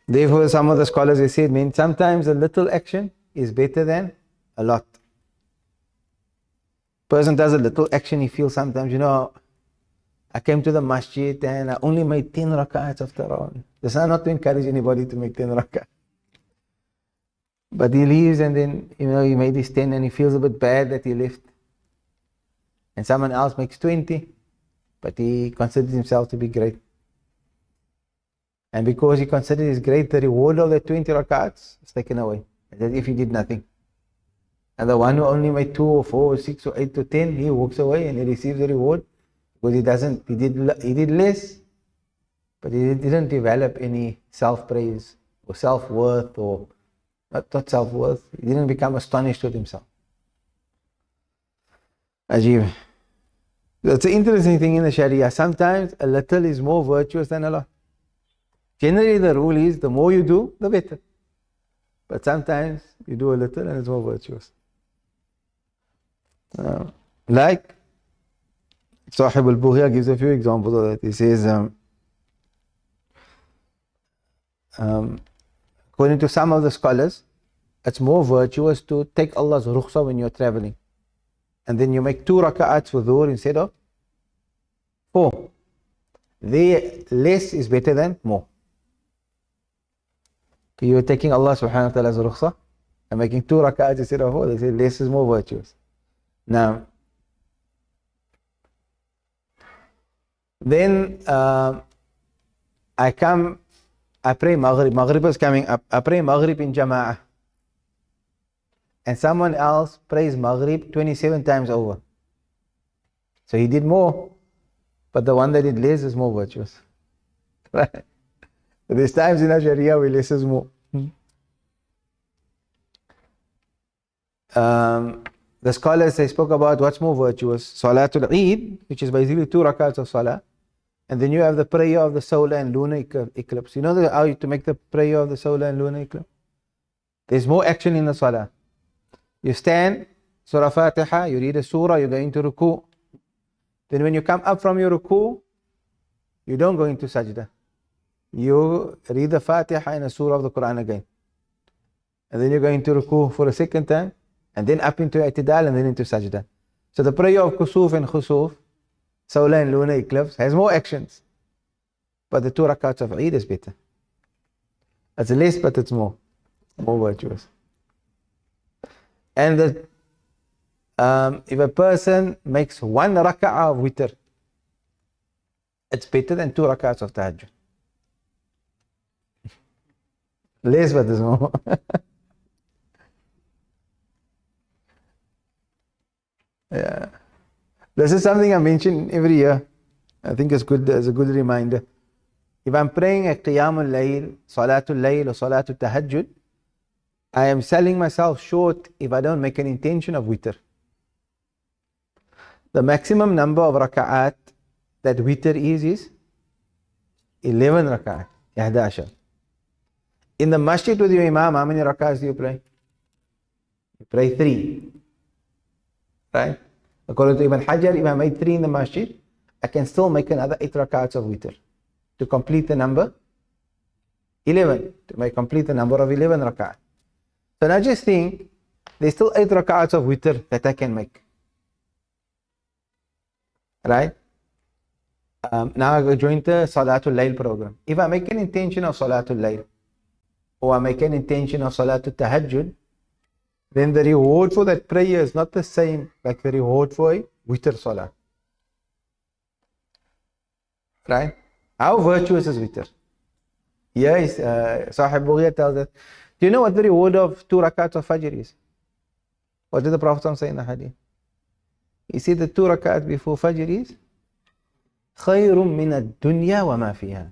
Therefore, some of the scholars, they say, sometimes a little action is better than a lot. Person does a little action, he feels sometimes, I came to the masjid and I only made 10 rak'ats of Tarawih. This is not to encourage anybody to make 10 rak'ats. But he leaves and then, he made his 10 and he feels a bit bad that he left. And someone else makes 20, but he considers himself to be great. And because he considers he's great, the reward of the 20 rak'ats is taken away, as if he did nothing. And the one who only made 2 or 4 or 6 or 8 or 10, he walks away and he receives the reward because he did less, but he didn't develop any self-praise or self-worth, or not self-worth. He didn't become astonished with himself. Ajib. That's an interesting thing in the Sharia. Sometimes a little is more virtuous than a lot. Generally the rule is the more you do, the better. But sometimes you do a little and it's more virtuous. Like Sahib al-Bughya gives a few examples of that. He says, according to some of the scholars, it's more virtuous to take Allah's rukhsah when you're traveling. And then you make 2 raka'ats for dhuhr instead of 4. There, less is better than more. You're taking Allah subhanahu wa ta'ala's rukhsah and making 2 raka'ats instead of 4. They say less is more virtuous. Now, then I pray Maghrib. Maghrib is coming up. I pray Maghrib in Jama'ah. And someone else prays Maghrib 27 times over. So he did more, but the one that did less is more virtuous. Right? There's times in our Sharia where less is more. The scholars, they spoke about what's more virtuous. Salatul Eid, which is basically 2 rakats of salah. And then you have the prayer of the solar and lunar eclipse. You know how to make the prayer of the solar and lunar eclipse? There's more action in the salah. You stand, Surah Fatiha, you read a surah, you go into ruku. Then when you come up from your ruku, you don't go into sajda. You read the Fatiha and a surah of the Quran again. And then you go into ruku for a second time, and then up into i'tidal, and then into sajda. So the prayer of kusuf and khusuf, solar and lunar eclipse, has more actions. But the 2 rakats of Eid is better. It's less, but it's more virtuous. And if a person makes 1 raka'ah of witr, it's better than 2 rakats of tahajjud. Less, but it's more. Yeah. This is something I mention every year. I think it's good as a good reminder. If I'm praying at Qiyamul Layl, Salatul Layl or Salatul Tahajjud, I am selling myself short if I don't make an intention of witr. The maximum number of raka'at that witr is 11 raka'at, 11. In the masjid with your imam, how many raka'ats do you pray? You pray 3. Right? According to Ibn Hajar, if I made 3 in the masjid, I can still make another 8 rak'ats of witr to complete the number 11, to complete the number of 11 rak'at. So now just think, there's still 8 rak'ats of witr that I can make. Right? Now I go join the Salatul Layl program. If I make an intention of Salatul Layl, or I make an intention of Salatul Tahajjud, then the reward for that prayer is not the same like the reward for a witr salah. Right? How virtuous is witr? Yes, Sahib Bughya tells us, do you know what the reward of 2 rakats of Fajr is? What did the Prophet say in the hadith? He said the 2 rakats before Fajr is خَيْرٌ مِنَ الدُّنْيَا وَمَا فِيهَا,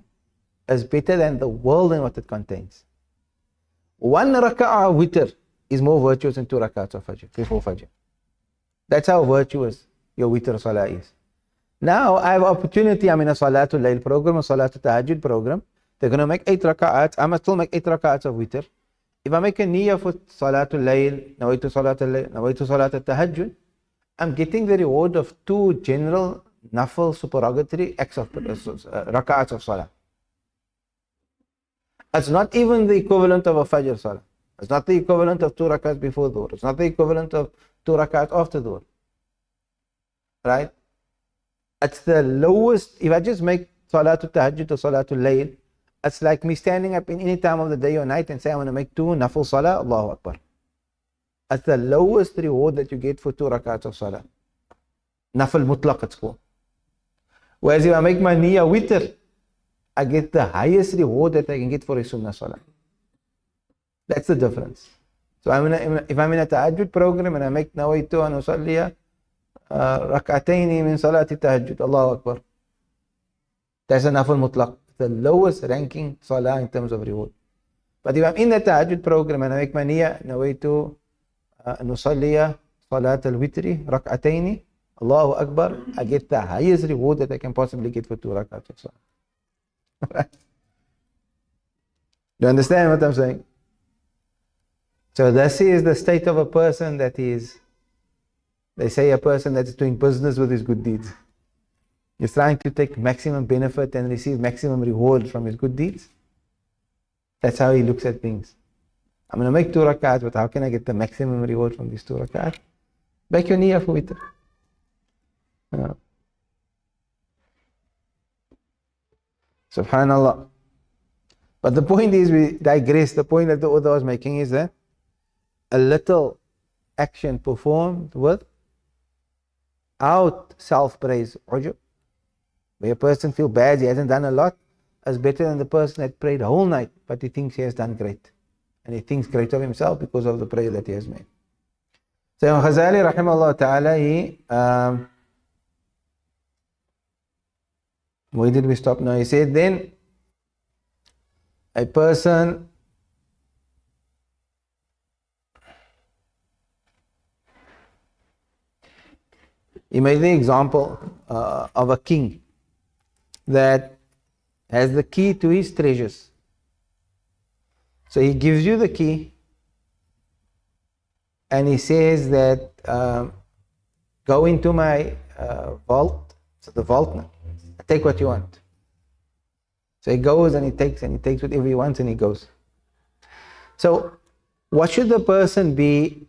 is better than the world and what it contains. 1 raka'ah of witr is more virtuous than 2 rakats of Fajr, before Fajr. That's how virtuous your witr salah is. Now I have opportunity, I'm in a Salatul Layl program, a Salatul Tahajjud program. They're going to make 8 raka'ats. I must still make 8 raka'ats of witr. If I make a niyyah for Salatul Layl, nawaitu Salatul Layl, nawaitu Salatul Tahajjud, I'm getting the reward of 2 general nafil supererogatory acts of raka'ats of salah. It's not even the equivalent of a Fajr salah. It's not the equivalent of 2 rakats before dhuhr. It's not the equivalent of 2 rakats after dhuhr. Right? It's the lowest. If I just make Salatul Tahajjud or Salatul Layl, it's like me standing up in any time of the day or night and say, I want to make 2 nafil salah, Allahu Akbar. It's the lowest reward that you get for 2 rakats of salah. Nafil mutlaq it's called. Whereas if I make my niyyah witr, I get the highest reward that I can get for a sunnah salah. That's the difference. So if I'm in a tahajjud program and I make nawaitu an usalliya rak'ataini min salati tahajjud, Allahu Akbar. That's a nafal mutlaq, the lowest ranking salah in terms of reward. But if I'm in the tahajjud program and I make my niyyah, nawaitu an usalliya salat al-witri rak'ataini, Allahu Akbar, I get the highest reward that I can possibly get for 2 rak'ats of salah. Do you understand what I'm saying? So this is the state of a person that is, they say a person that is doing business with his good deeds. He's trying to take maximum benefit and receive maximum reward from his good deeds. That's how he looks at things. I'm going to make 2 rak'ats, but how can I get the maximum reward from these 2 rak'ats? Make your niyyah for it. Subhanallah. But the point is, we digress. The point that the author was making is that a little action performed without self-praise, ujub, where a person feels bad, he hasn't done a lot, is better than the person that prayed the whole night, but he thinks he has done great. And he thinks great of himself because of the prayer that he has made. So al-Ghazali, rahimahullah ta'ala, he, where did we stop now? He said, then a person he made the example of a king that has the key to his treasures. So he gives you the key and he says that go into my vault. So the vault now, take what you want. So he goes and he takes whatever he wants and he goes. So what should the person be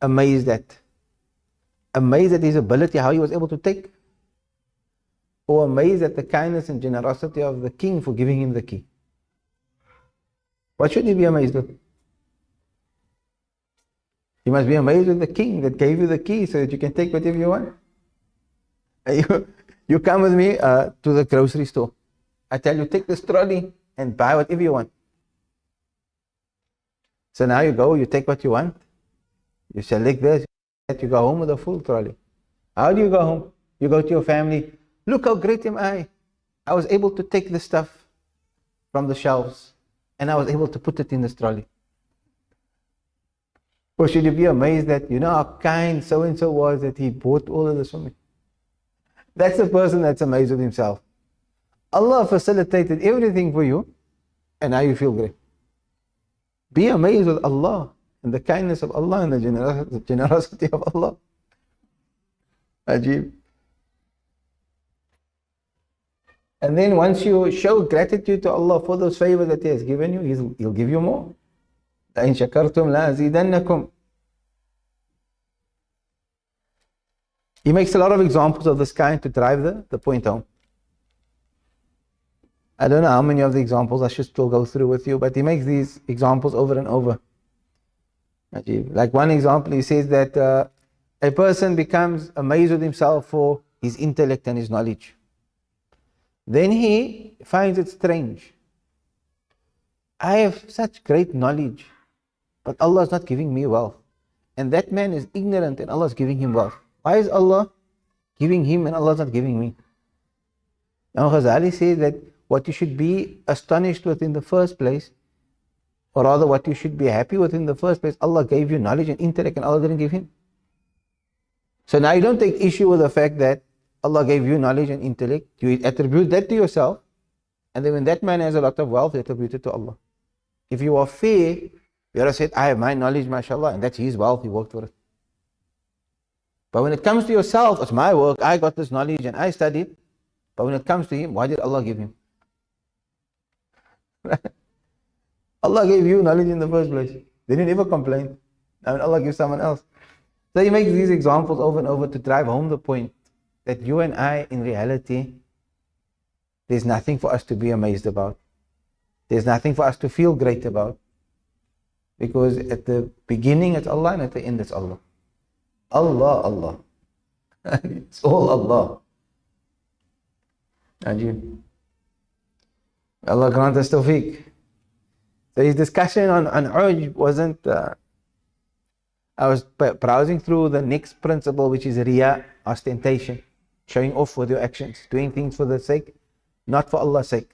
amazed at? Amazed at his ability, how he was able to take? Or amazed at the kindness and generosity of the king for giving him the key? What should he be amazed with? You must be amazed with the king that gave you the key so that you can take whatever you want. You come with me to the grocery store. I tell you, take this trolley and buy whatever you want. So now you go, you take what you want, you select this, you go home with a full trolley. How do you go home? You go to your family, look how great am I. I was able to take the stuff from the shelves and I was able to put it in this trolley. Or should you be amazed that, you know how kind so-and-so was that he bought all of this for me? That's the person that's amazed with himself. Allah facilitated everything for you and now you feel great. Be amazed with Allah and the kindness of Allah and the generosity of Allah. Ajib. And then once you show gratitude to Allah for those favors that He has given you, He'll give you more. لَإِن شَكَرْتُمْ لَأَزِيدَنَّكُمْ. He makes a lot of examples of this kind to drive the point home. I don't know how many of the examples I should still go through with you, but he makes these examples over and over. Like one example, he says that a person becomes amazed with himself for his intellect and his knowledge. Then he finds it strange. I have such great knowledge, but Allah is not giving me wealth. And that man is ignorant and Allah is giving him wealth. Why is Allah giving him and Allah is not giving me? Now Ghazali says that what you should be astonished with in the first place, or rather what you should be happy with in the first place, Allah gave you knowledge and intellect and Allah didn't give him. So now you don't take issue with the fact that Allah gave you knowledge and intellect, you attribute that to yourself, and then when that man has a lot of wealth, you attribute it to Allah. If you are fair, you would have said, I have my knowledge, mashallah, and that's his wealth, he worked for it. But when it comes to yourself, it's my work, I got this knowledge and I studied. But when it comes to him, why did Allah give him? Allah gave you knowledge in the first place. They didn't ever complain. Now when Allah gives someone else. So he makes these examples over and over to drive home the point that you and I, in reality, there's nothing for us to be amazed about. There's nothing for us to feel great about. Because at the beginning it's Allah and at the end it's Allah. Allah, Allah. It's all Allah. Ajib. Allah grant us tawfiq. So his discussion on ujb wasn't I was browsing through the next principle, which is riya, ostentation, showing off with your actions, doing things for the sake, not for Allah's sake.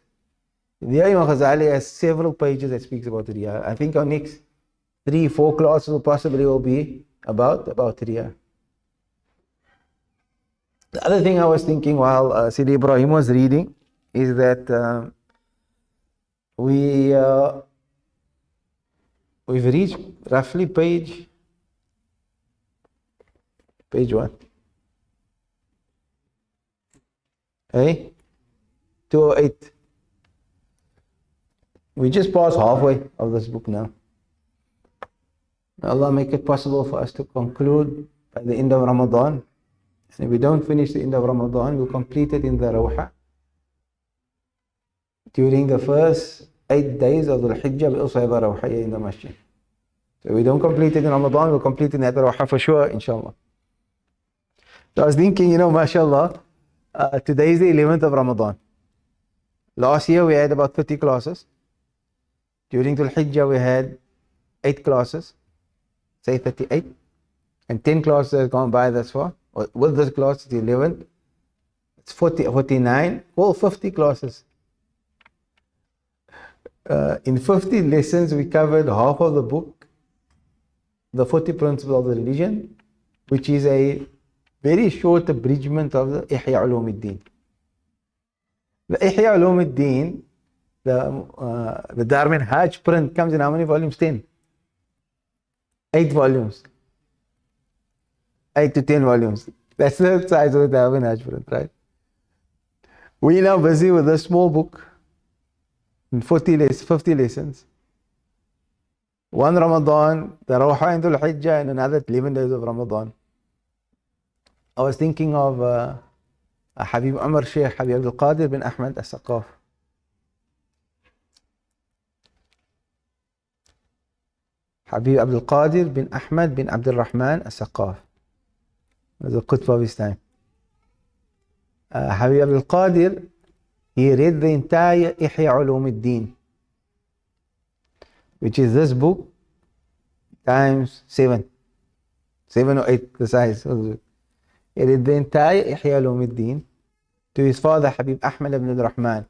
The Imam Ghazali has several pages that speaks about riya. I think our next 3-4 classes will possibly will be about riya. The other thing I was thinking while Sidi Ibrahim was reading is that we've reached roughly page 1. Hey? 208. We just passed halfway of this book now. May Allah make it possible for us to conclude by the end of Ramadan. And if we don't finish the end of Ramadan, we'll complete it in the Rawha. During the first 8 days of the Hijjah, we also have a Rawha in the masjid. So if we don't complete it in Ramadan, we'll complete it in the Rawha for sure, inshallah. So I was thinking, mashallah, today is the 11th of Ramadan. Last year we had about 30 classes. During the Hijjah we had 8 classes, say 38. And 10 classes have gone by thus far. With this class, it's 11th. It's 49, well, 50 classes. In 50 lessons, we covered half of the book, the 40 principles of the religion, which is a very short abridgment of the Ihya Ulumuddin. The Ihya Ulumuddin, the Dar Minhaj print comes in how many volumes? 10. 8 volumes. 8 to 10 volumes. That's the size of the Dar Minhaj print, right? We're now busy with a small book in 50 lessons. One Ramadan, the Rawha and al-Hijjah, and another 11 days of Ramadan. I was thinking of Habib Umar Shaykh, Habib Abdul Qadir bin Ahmad as-Saqaf. Habib Abdul Qadir bin Ahmad bin Abdurragmaan as-Saqaf. Was a qutb of his time. Habib Abdul Qadir, he read the entire Ihya Ulumuddin, which is this book times 7 or 8, the size. He read the entire Ihya Ulumuddin to his father Habib Ahmad ibn al-Rahman.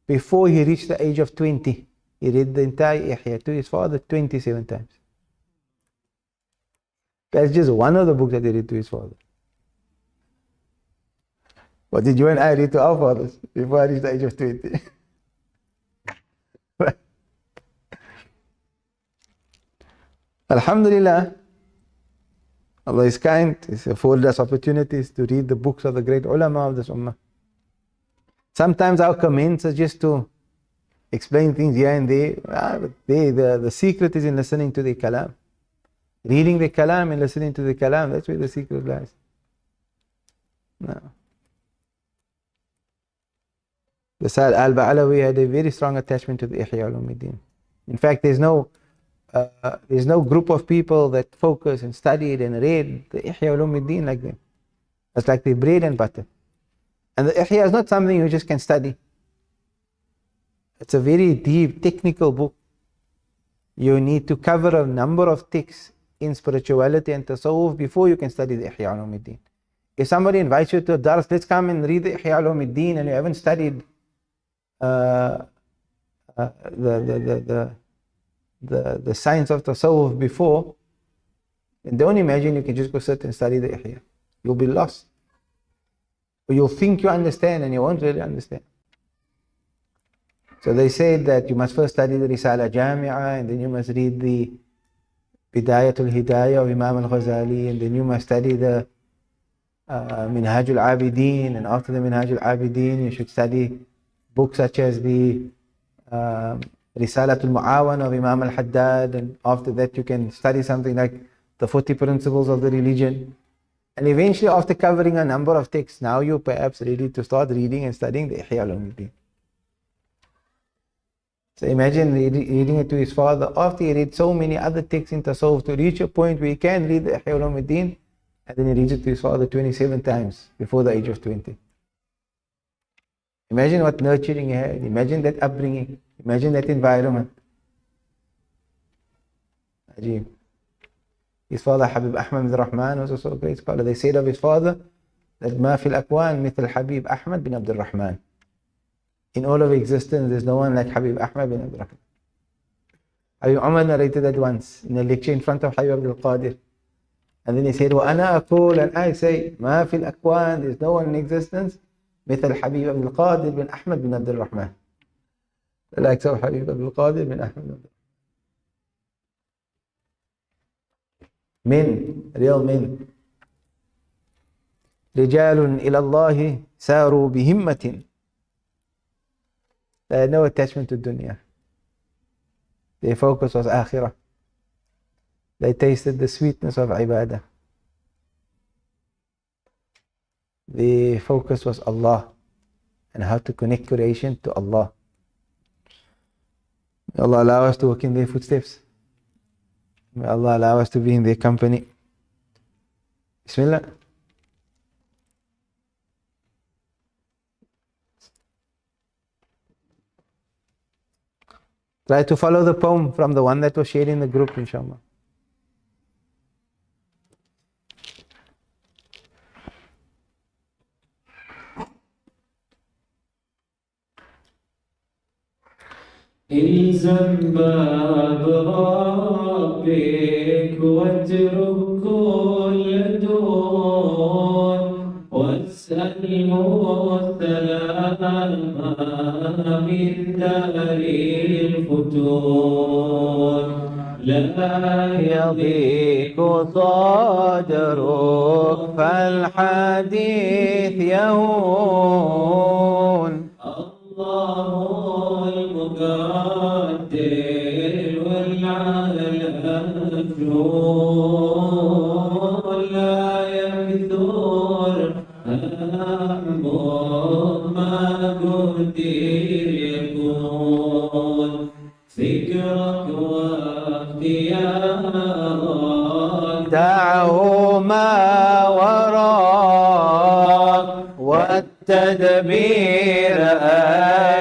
Before he reached the age of 20, he read the entire Ihya to his father 27 times. That's just one of the books that he read to his father. What did you and I read to our fathers before I reached the age of 20? Alhamdulillah, Allah is kind. He's afforded us opportunities to read the books of the great ulama of this ummah. Sometimes our comments are just to explain things here and there. But the secret is in listening to the kalam. Reading the kalam and listening to the kalam, that's where the secret lies. No. The Sa'ad al-Ba'alawi had a very strong attachment to the Ihya Ulumuddin. In fact, there's no group of people that focus and studied and read the Ihya Ulumuddin like them. It's like the bread and butter. And the Ihya is not something you just can study. It's a very deep, technical book. You need to cover a number of texts in spirituality and tasawwuf before you can study the Ihya Ulumuddin. If somebody invites you to a dars, let's come and read the Ihya Ulumuddin, and you haven't studied the science of tasawwuf before, and don't imagine you can just go sit and study the Ihya. You'll be lost. Or you'll think you understand and you won't really understand. So they said that you must first study the Risala Jami'ah, and then you must read the Bidayatul Hidayah of Imam al-Ghazali, and then you must study the Minhaj al-Abidin, and after the Minhaj al-Abidin you should study books such as the Risalatul Mu'awan of Imam al-Haddad, and after that you can study something like the 40 principles of the religion. And eventually, after covering a number of texts, now you're perhaps ready to start reading and studying the Ihya Ulumuddin. So imagine reading it to his father after he read so many other texts in Tasawwuf to reach a point where he can read the Ihya Ulumuddin, and then he reads it to his father 27 times before the age of 20. Imagine what nurturing he had. Imagine that upbringing. Imagine that environment. Ajib. His father Habib Ahmad bin Rahman was also a great scholar. They said of his father that ما في الأكوان مثل حبيب أحمد bin Abdurragmaan. In all of existence, there's no one like Habib Ahmad bin Abdurrahman. Habib Umar narrated that once in a lecture in front of Habib Abdul Qadir. And then he said, وأنا أقول, and I say, ما في الأكوان, there's no one in existence مثل حبيب عبد القادر بن أحمد بن عبد الرحمن. The likes of Habib Abdul Qadir bin Ahmad bin Abdul Rahman. Men, real men. رجال إلى الله ساروا بهمة. They had no attachment to dunya. Their focus was akhirah. They tasted the sweetness of ibadah. The focus was Allah and how to connect creation to Allah. May Allah allow us to walk in their footsteps. May Allah allow us to be in their company. Bismillah. Try to follow the poem from the one that was shared in the group, inshallah. إلزم باب ربك واترك كل دون واسأله السلام من دار الفتون لا يضيق صدرك فالحديث يهون. الله المقدر والعالم لا يكثر همك ما قدر يكون فكرك واختيارك دعه ما وراك والتدبير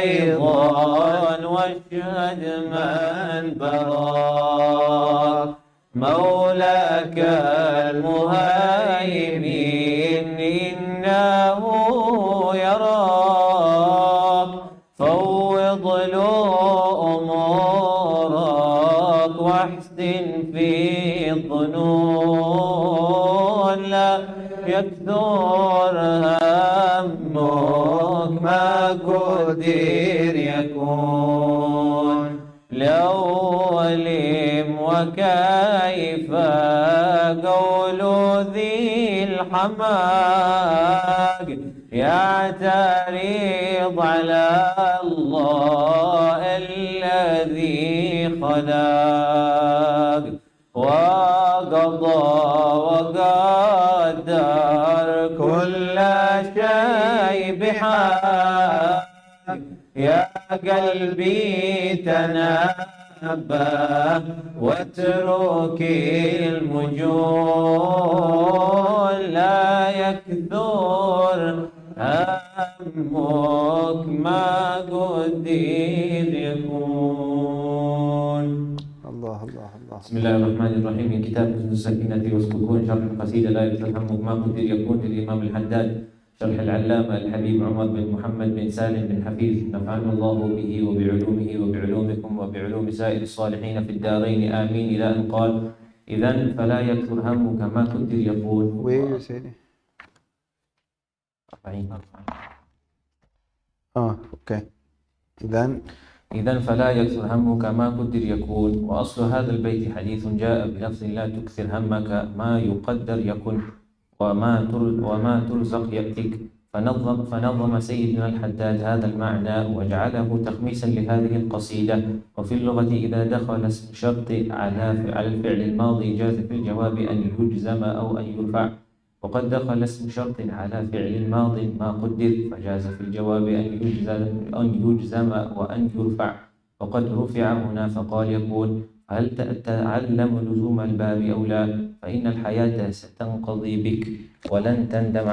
أيضا واشهد من براك مولاك المهيمن إنه يراك فوض له أمورك واحسن في الظنون لا يكثر همك ما قدر يكون لأول وكيف قول ذي الحماق يعترض على الله الذي خلق وقضى وقدر كل شيء بحق يا قلبي تنبه واترك المجون لا يكثر همك ما قدر يكون. الله الله الله. بسم الله الرحمن الرحيم. من كتاب السكينة والسكون شرح القصيدة لا يكثر همك ما قدر يكون للإمام الحداد شرح العلامة الحبيب عمر بن محمد بن سالم بن حفيظ نفعنا الله به وبعلومه وبعلومكم وبعلوم سائر الصالحين في الدارين آمين. إلى أن قال إذن فلا يكثر همك ما قدر يكون. Where you said it? 40. Okay. إذن فلا يكثر همك ما قدر يكون. وأصل هذا البيت حديث جاء بلفظ لا تكثر همك ما يقدر يكن وما ترزق يأتيك. فنظم سيدنا الحداد هذا المعنى وجعله تخميسا لهذه القصيدة. وفي اللغة إذا دخل اسم شرط على الفعل الماضي جاز في الجواب أن يجزم أو أن يرفع. وقد دخل اسم شرط على فعل الماض ما قدر فجاز في الجواب أن يجزم وأن يرفع. وقد رفع هنا فقال يقول هل تتعلم لزوم الباب أو لا؟ فإن الحياة ستنقضي بك ولن تندم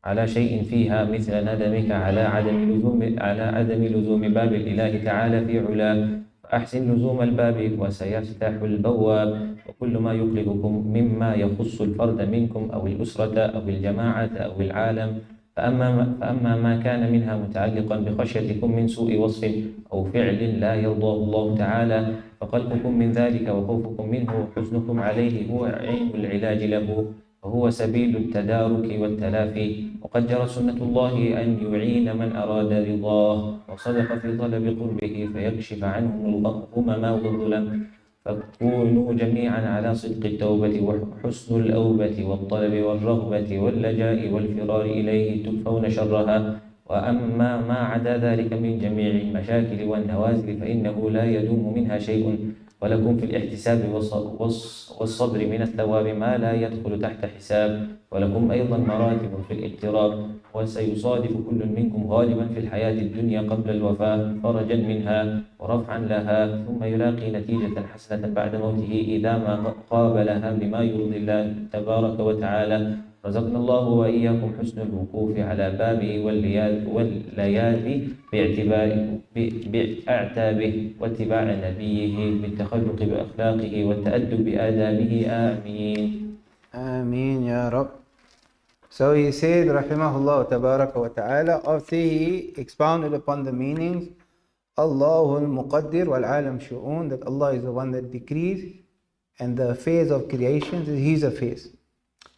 على شيء فيها مثل ندمك على عدم لزوم باب الإله تعالى في علاه. فأحسن لزوم الباب وسيفتح البواب وكل ما يقلقكم مما يخص الفرد منكم أو الأسرة أو الجماعة أو العالم، فأما ما كان منها متعلقا بخشيتكم من سوء وصف أو فعل لا يرضاه الله تعالى، فقلقكم من ذلك وخوفكم منه وحزنكم عليه هو عين العلاج له، وهو سبيل التدارك والتلافي. وقد جرت سنة الله أن يعين من أراد رضاه وصدق في طلب قربه فيكشف عنهم الغمم والظلم. فكونوا جميعا على صدق التوبة وحسن الأوبة والطلب والرغبة واللجاء والفرار إليه تكفون شرها. وأما ما عدا ذلك من جميع المشاكل والنوازل فإنه لا يدوم منها شيء، ولكم في الاحتساب والصبر من الثواب ما لا يدخل تحت حساب، ولكم أيضا مراتب في الاقتراب، وسيصادف كل منكم غالبا في الحياة الدنيا قبل الوفاة فرجا منها ورفعا لها، ثم يلاقي نتيجة حسنة بعد موته إذا ما قابلها بما يرضي الله تبارك وتعالى. رزقنا الله وإياكم حسن الوقوف على بابه والليالي بأعتابه واتباع نبيه بالتخلق بأخلاقه والتأدب بآدابه. آمين. Ameen Ya Rab. So he said, Rahimahullah Tabaraka wa Ta'ala, after he expounded upon the meanings, Allahul Muqaddir wal Alam Shu'un, that Allah is the one that decrees, and the affairs of creations is His affairs.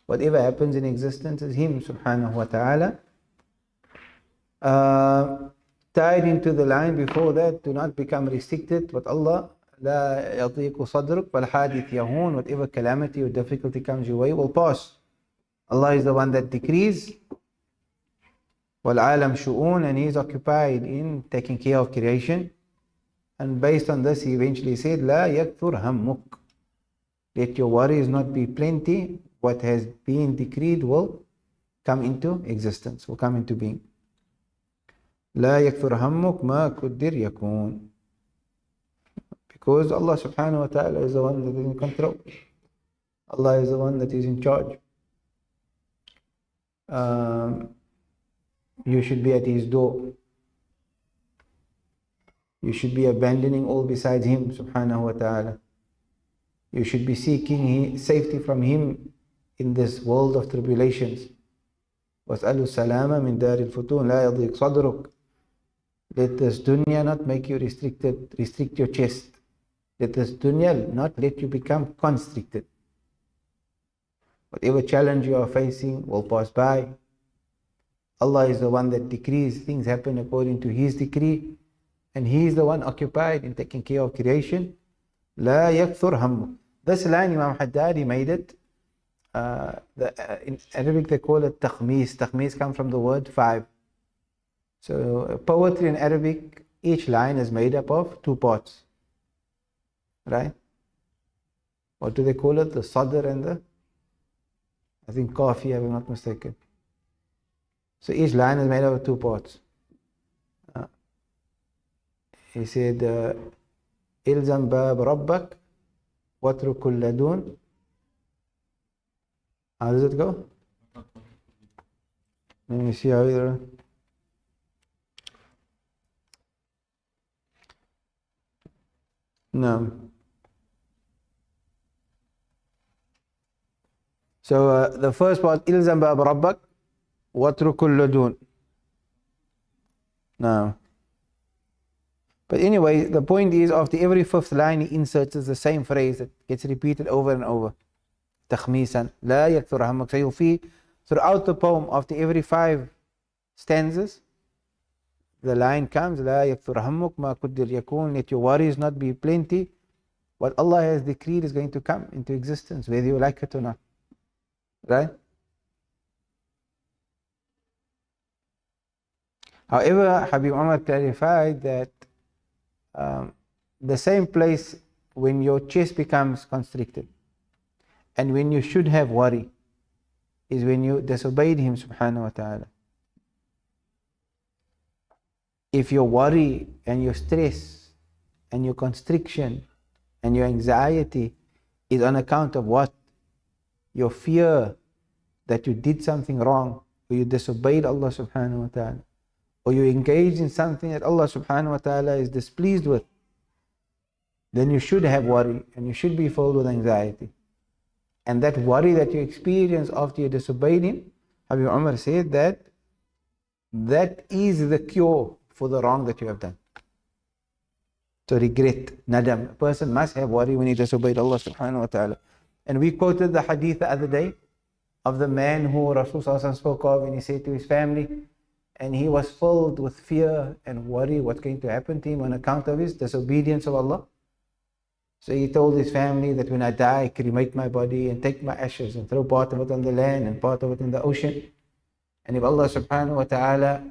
Whatever happens in existence is Him Subhanahu wa Ta'ala. Tied into the line before that, do not become restricted with Allah. لا يضيق صدرك والحادث يهون. Whatever calamity or difficulty comes your way will pass. Allah is the one that decrees. وَالْعَالَمْ شُؤُونَ, and He is occupied in taking care of creation. And based on this, He eventually said, لَا يَكْثُرْ هَمُّكْ, let your worries not be plenty. What has been decreed will come into existence, will come into being. لَا يَكْثُرْ هَمُّكْ مَا قُدِّرْ يَكُونَ, because Allah subhanahu wa ta'ala is the one that is in control. Allah is the one that is in charge. You should be at His door. You should be abandoning all besides Him subhanahu wa ta'ala. You should be seeking safety from Him in this world of tribulations. وَاسْأَلُوا السَّلَامَ مِنْ دَارِ الْفُتُونَ لَا يَضِيقْ صَدْرُكَ. Let this dunya not make you restrict your chest. Let this dunya not let you become constricted. Whatever challenge you are facing will pass by. Allah is the one that decrees. Things happen according to His decree, and He is the one occupied in taking care of creation. لا يكثر همك. This line Imam Haddad, he made it. In Arabic they call it takhmis. Takhmis comes from the word 5. So poetry in Arabic, each line is made up of 2 parts. Right? What do they call it? The sadr and the, I think, qafi, if I'm not mistaken. So each line is made up of 2 parts. He said, إلزم باب ربك واترك كل دون. How does it go? Let me see how it. No. So the first part, إلزم باب ربك واترك كل دون. No. But anyway, the point is, after every 5th line, he inserts the same phrase that gets repeated over and over. تخميسا لا يكثر همك. So you'll see throughout the poem, after every 5 stanzas, the line comes, لا يكثر همك ما قدر يكون. Let your worries not be plenty. What Allah has decreed is going to come into existence, whether you like it or not. Right? However, Habib Umar clarified that the same place when your chest becomes constricted and when you should have worry is when you disobeyed Him subhanahu wa ta'ala. If your worry and your stress and your constriction and your anxiety is on account of what? Your fear that you did something wrong, or you disobeyed Allah subhanahu wa ta'ala, or you engaged in something that Allah subhanahu wa ta'ala is displeased with, then you should have worry and you should be filled with anxiety. And that worry that you experience after you disobeyed him, Habib Umar said that is the cure for the wrong that you have done. So regret, nadam. A person must have worry when he disobeyed Allah subhanahu wa ta'ala. And we quoted the hadith the other day of the man who Rasulullah spoke of, and he said to his family, and he was filled with fear and worry what's going to happen to him on account of his disobedience of Allah. So he told his family that when I die, cremate my body and take my ashes and throw part of it on the land and part of it in the ocean. And if Allah subhanahu wa ta'ala,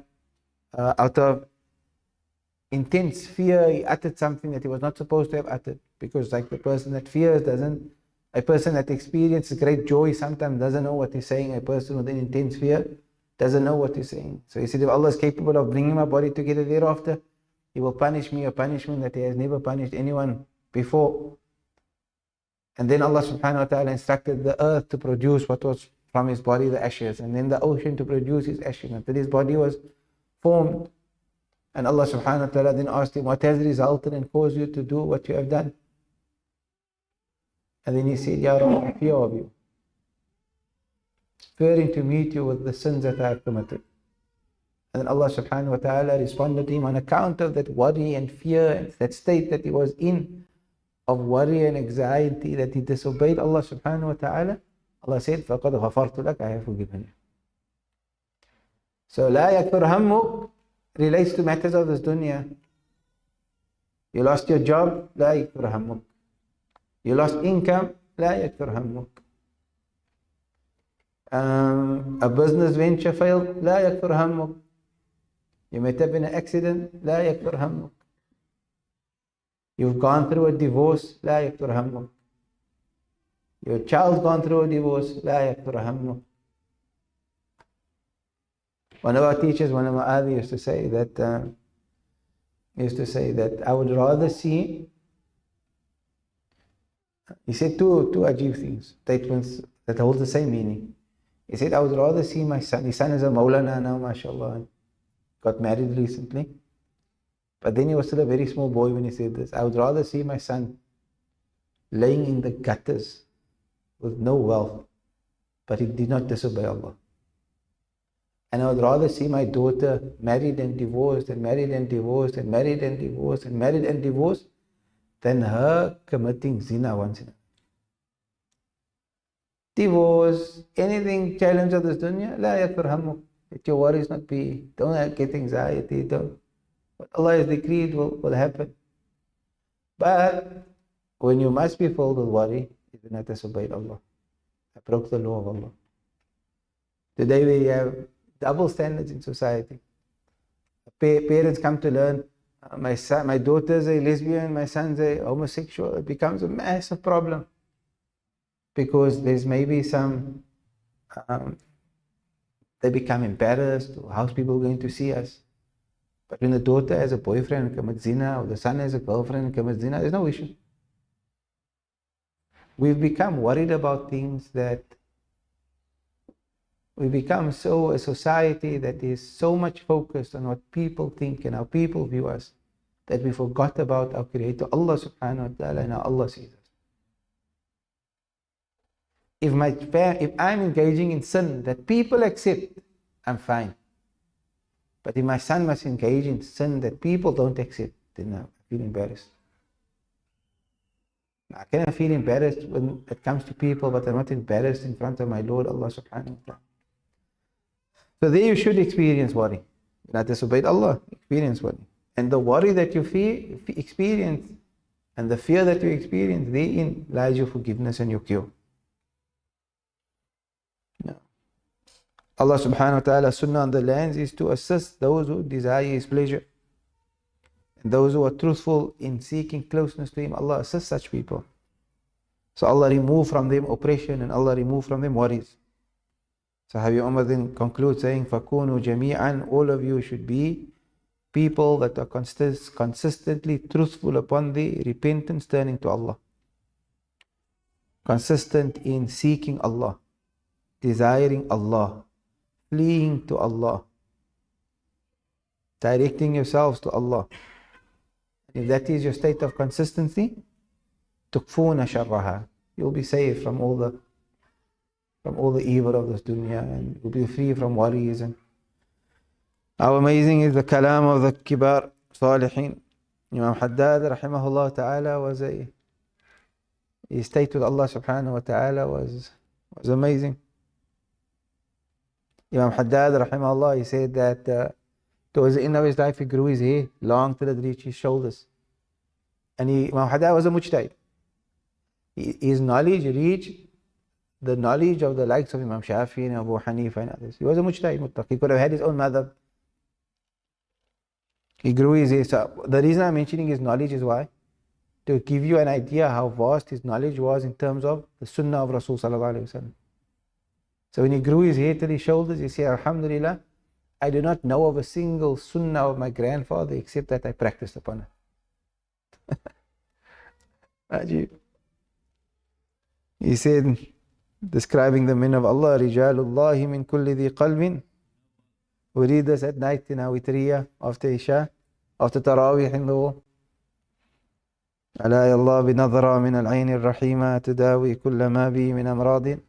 out of intense fear, he uttered something that he was not supposed to have uttered. Because like the person that fears a person that experiences great joy sometimes doesn't know what he's saying. A person with an intense fear doesn't know what he's saying. So he said, if Allah is capable of bringing my body together thereafter, he will punish me a punishment that he has never punished anyone before. And then Allah subhanahu wa ta'ala instructed the earth to produce what was from his body, the ashes, and then the ocean to produce his ashes until his body was formed. And Allah subhanahu wa ta'ala then asked him, what has resulted and caused you to do what you have done? And then he said, Ya Rabbi, I fear of you, fearing to meet you with the sins that I have committed. And then Allah subhanahu wa ta'ala responded to him on account of that worry and fear and that state that he was in, of worry and anxiety, that he disobeyed Allah subhanahu wa ta'ala. Allah said, فَقَدْ غَفَرْتُ لَكَ, I have forgiven you. So, لَا يَكْفُرْ هَمُّكْ relates to matters of this dunya. You lost your job, لَا يَكْفُرْ هَمُّكْ. You lost income, لَا يَكْفُرْ هَمُّكْ. A business venture failed, لَا يَكْفُرْ هَمُّكْ. You met up in an accident, لَا يَكْفُرْ هَمُّكْ. You've gone through a divorce, لَا يَكْفُرْ هَمُّكْ. Your child's gone through a divorce, لَا يَكْفُرْ هَمُّكْ. One of our teachers, one of my other used to say that I would rather see, he said two ajib things, statements that hold the same meaning. He said, I would rather see my son, his son is a Maulana now, mashallah, got married recently. But then he was still a very small boy when he said this. I would rather see my son laying in the gutters with no wealth, but he did not disobey Allah. And I would rather see my daughter married and divorced and married and divorced and married and divorced and married and divorced than her committing zina once in a while. Divorce, anything challenge of this dunya, la yakfur hammuk. Let your worries not be, don't get anxiety, don't. What Allah has decreed will happen. But when you must be filled with worry, you do not disobey Allah. I broke the law of Allah. Today we have double standards in society. Parents come to learn, my daughter's a lesbian, my son's a homosexual. It becomes a massive problem because there's maybe some, they become embarrassed. How's people going to see us? But when the daughter has a boyfriend and commits zina, or the son has a girlfriend and commits zina, there's no issue. We've become worried about things that we become so a society that is so much focused on what people think and how people view us that we forgot about our Creator, Allah subhanahu wa ta'ala, and how Allah sees us. If I'm engaging in sin that people accept, I'm fine. But if my son must engage in sin that people don't accept, then I feel embarrassed. I cannot feel embarrassed when it comes to people, but I'm not embarrassed in front of my Lord, Allah subhanahu wa ta'ala. So there you should experience worry. Not disobeyed Allah, experience worry. And the worry that you experience and the fear that you experience, therein lies your forgiveness and your cure. Allah subhanahu wa ta'ala sunnah on the lands is to assist those who desire His pleasure. And those who are truthful in seeking closeness to Him, Allah assists such people. So Allah remove from them oppression and Allah remove from them worries. So Habib Umar then concludes saying, فَكُونُوا جَمِيعًا, all of you should be people that are consistently truthful upon the repentance, turning to Allah. Consistent in seeking Allah, desiring Allah, fleeing to Allah, directing yourselves to Allah. If that is your state of consistency, تكفون شرها. You'll be safe from all the evil of this dunya, and you'll be free from worries. And how amazing is the kalam of the kibar salihin. Imam Haddad rahimahullah ta'ala was his state with Allah subhanahu wa ta'ala was amazing. Imam Haddad rahimahullah, he said that towards the end of his life he grew his hair long till it reached his shoulders. And Imam Haddad was a mujtahid. His knowledge reached the knowledge of the likes of Imam Shafi and Abu Hanifa and others. He was a mujtahid muttaq. He could have had his own madhab. He grew his hair. So the reason I'm mentioning his knowledge is why? To give you an idea how vast his knowledge was in terms of the sunnah of Rasul sallallahu alayhi wa sallam. So when he grew his hair till his shoulders, he said, Alhamdulillah, I do not know of a single sunnah of my grandfather except that I practiced upon it. Ajib. He said, describing the men of Allah, Rijalullahi min kulli dhi qalbin. We read this at night in our witriya, after Isha, after Taraweeh in the wall. Ala Allah bi nadhra min al-ayn al-rahima tudawi kulla ma bi min amradin.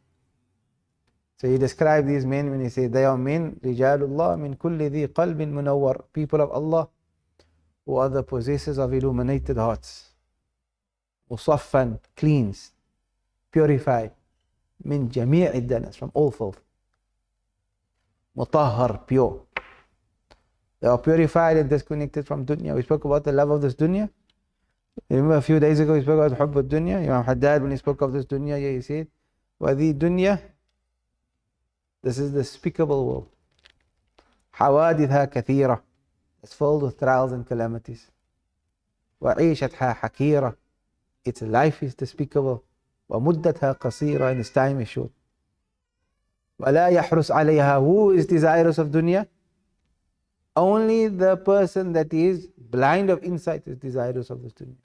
So he described these men when he said they are men, Rijalullah min kulli dhi qalbin munawwar, people of Allah who are the possessors of illuminated hearts. Musaffan, cleansed, purified, min jami' ad-danas, from all filth. Mutahhar, pure. They are purified and disconnected from dunya. We spoke about the love of this dunya. Remember a few days ago we spoke about hubb ad-dunya. Imam Haddad, when he spoke of this dunya, he said, wa dhi dunya, this is the despicable world. حوادثها كثيرة. It's filled with trials and calamities. وعيشتها حكيرة. Its life is despicable. ومدتها قصيرة, and its time is short. ولا يحرص عليها. Who is desirous of dunya? Only the person that is blind of insight is desirous of this dunya.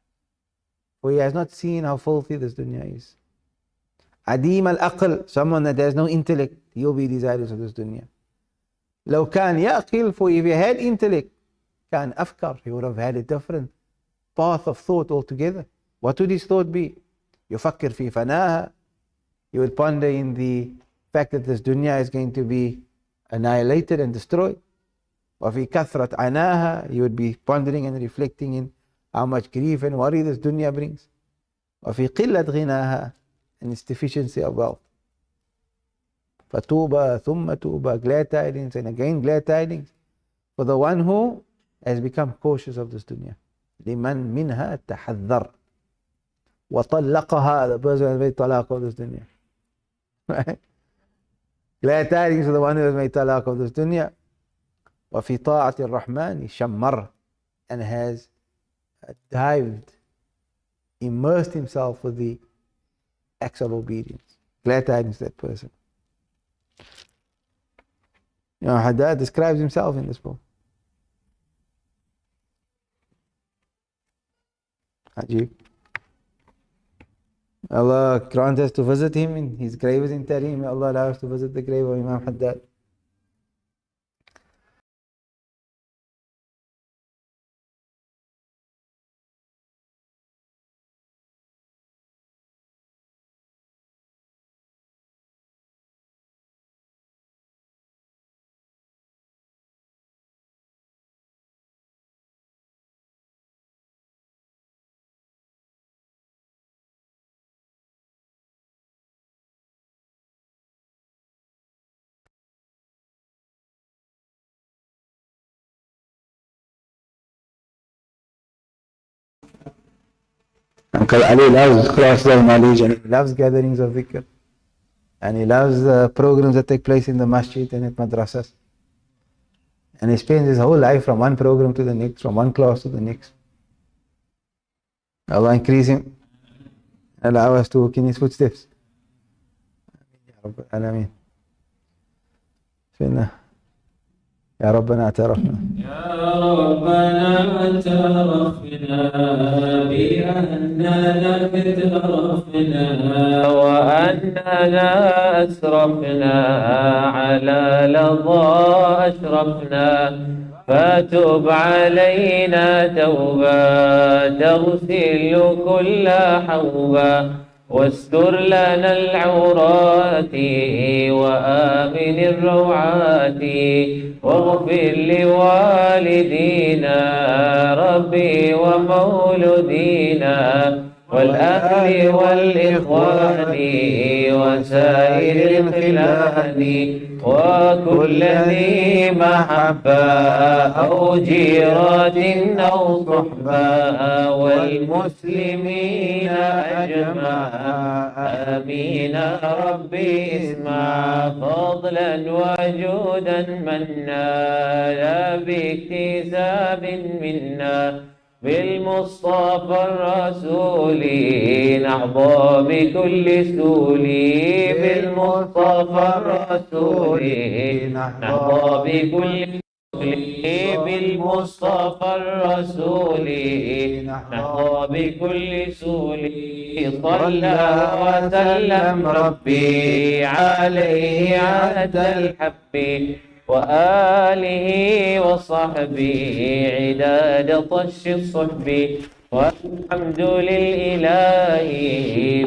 For he has not seen how filthy this dunya is. Adim al-aql, someone that has no intellect, he'll be desirous of this dunya. لو كان يأقل, for if he had intellect, كان أفكر, he would have had a different path of thought altogether. What would his thought be? يفكر في فناها. He would ponder in the fact that this dunya is going to be annihilated and destroyed. وفي كثرة عناها. He would be pondering and reflecting in how much grief and worry this dunya brings. وفي قلة غناها, and its deficiency of wealth. فَتُوبَى ثُمَّ تُوبَى, glad tidings and again glad tidings for the one who has become cautious of this dunya. لِمَنْ مِنْهَا تَحَذَّرْ وَطَلَّقَهَا, the person who has made talaq of this dunya. Right? Glad tidings for the one who has made talaq of this dunya. وَفِي طَاعَةِ الرَّحْمَنِ شَمَّرْ, and has dived, immersed himself with the acts of obedience. Glad tidings to that person. You know, Haddad describes himself in this book. Ajib. Allah grant us to visit him in his grave is in Tarim. May Allah allow us to visit the grave of Imam Haddad. Uncle Ali loves classes of knowledge, and he loves gatherings of dhikr, and he loves the programs that take place in the masjid and at madrasas, and he spends his whole life from one program to the next, from one class to the next. Allah increase him and allow us to walk in his footsteps. Ameen. يا ربنا اعترفنا يا ربنا اعترفنا بأننا اقترفنا وأننا أسرفنا على لظى أشرفنا فتب علينا توبة تغسل كل حوبة واستر لنا العورات وآمن الروعات واغفر لوالدينا ربي ومولودينا والأهل والإخوان وسائر الخلان وكل ذي محبة أو جيرات أو صحبة والمسلمين أجمع آمين ربي اسمع فضلا وجودا منا لا باكتساب منا بالمصطفى الرسول نحظى بكل سول بالمصطفى الرسول نحظى بكل سول بالمصطفى الرسول نحظى بكل سول صلى وسلم ربي عليه عد الحب وآله وصحبه عداد طش الصحب والحمد للإله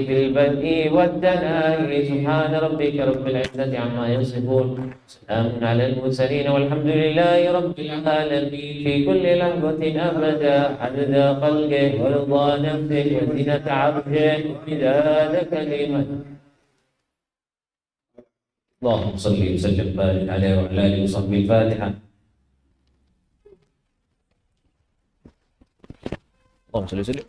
في البدء والدناء سبحان ربك رب العزة عما يصفون سلام على المرسلين والحمد لله رب العالمين في كل لحظة أبدا عدد خلقه ورضا نفسه وزنة عرشه ومداد كلمته اللهم صل وسلم وبارك عليه وعلى اله وصحبه الفاتحه. اللهم صل وسلم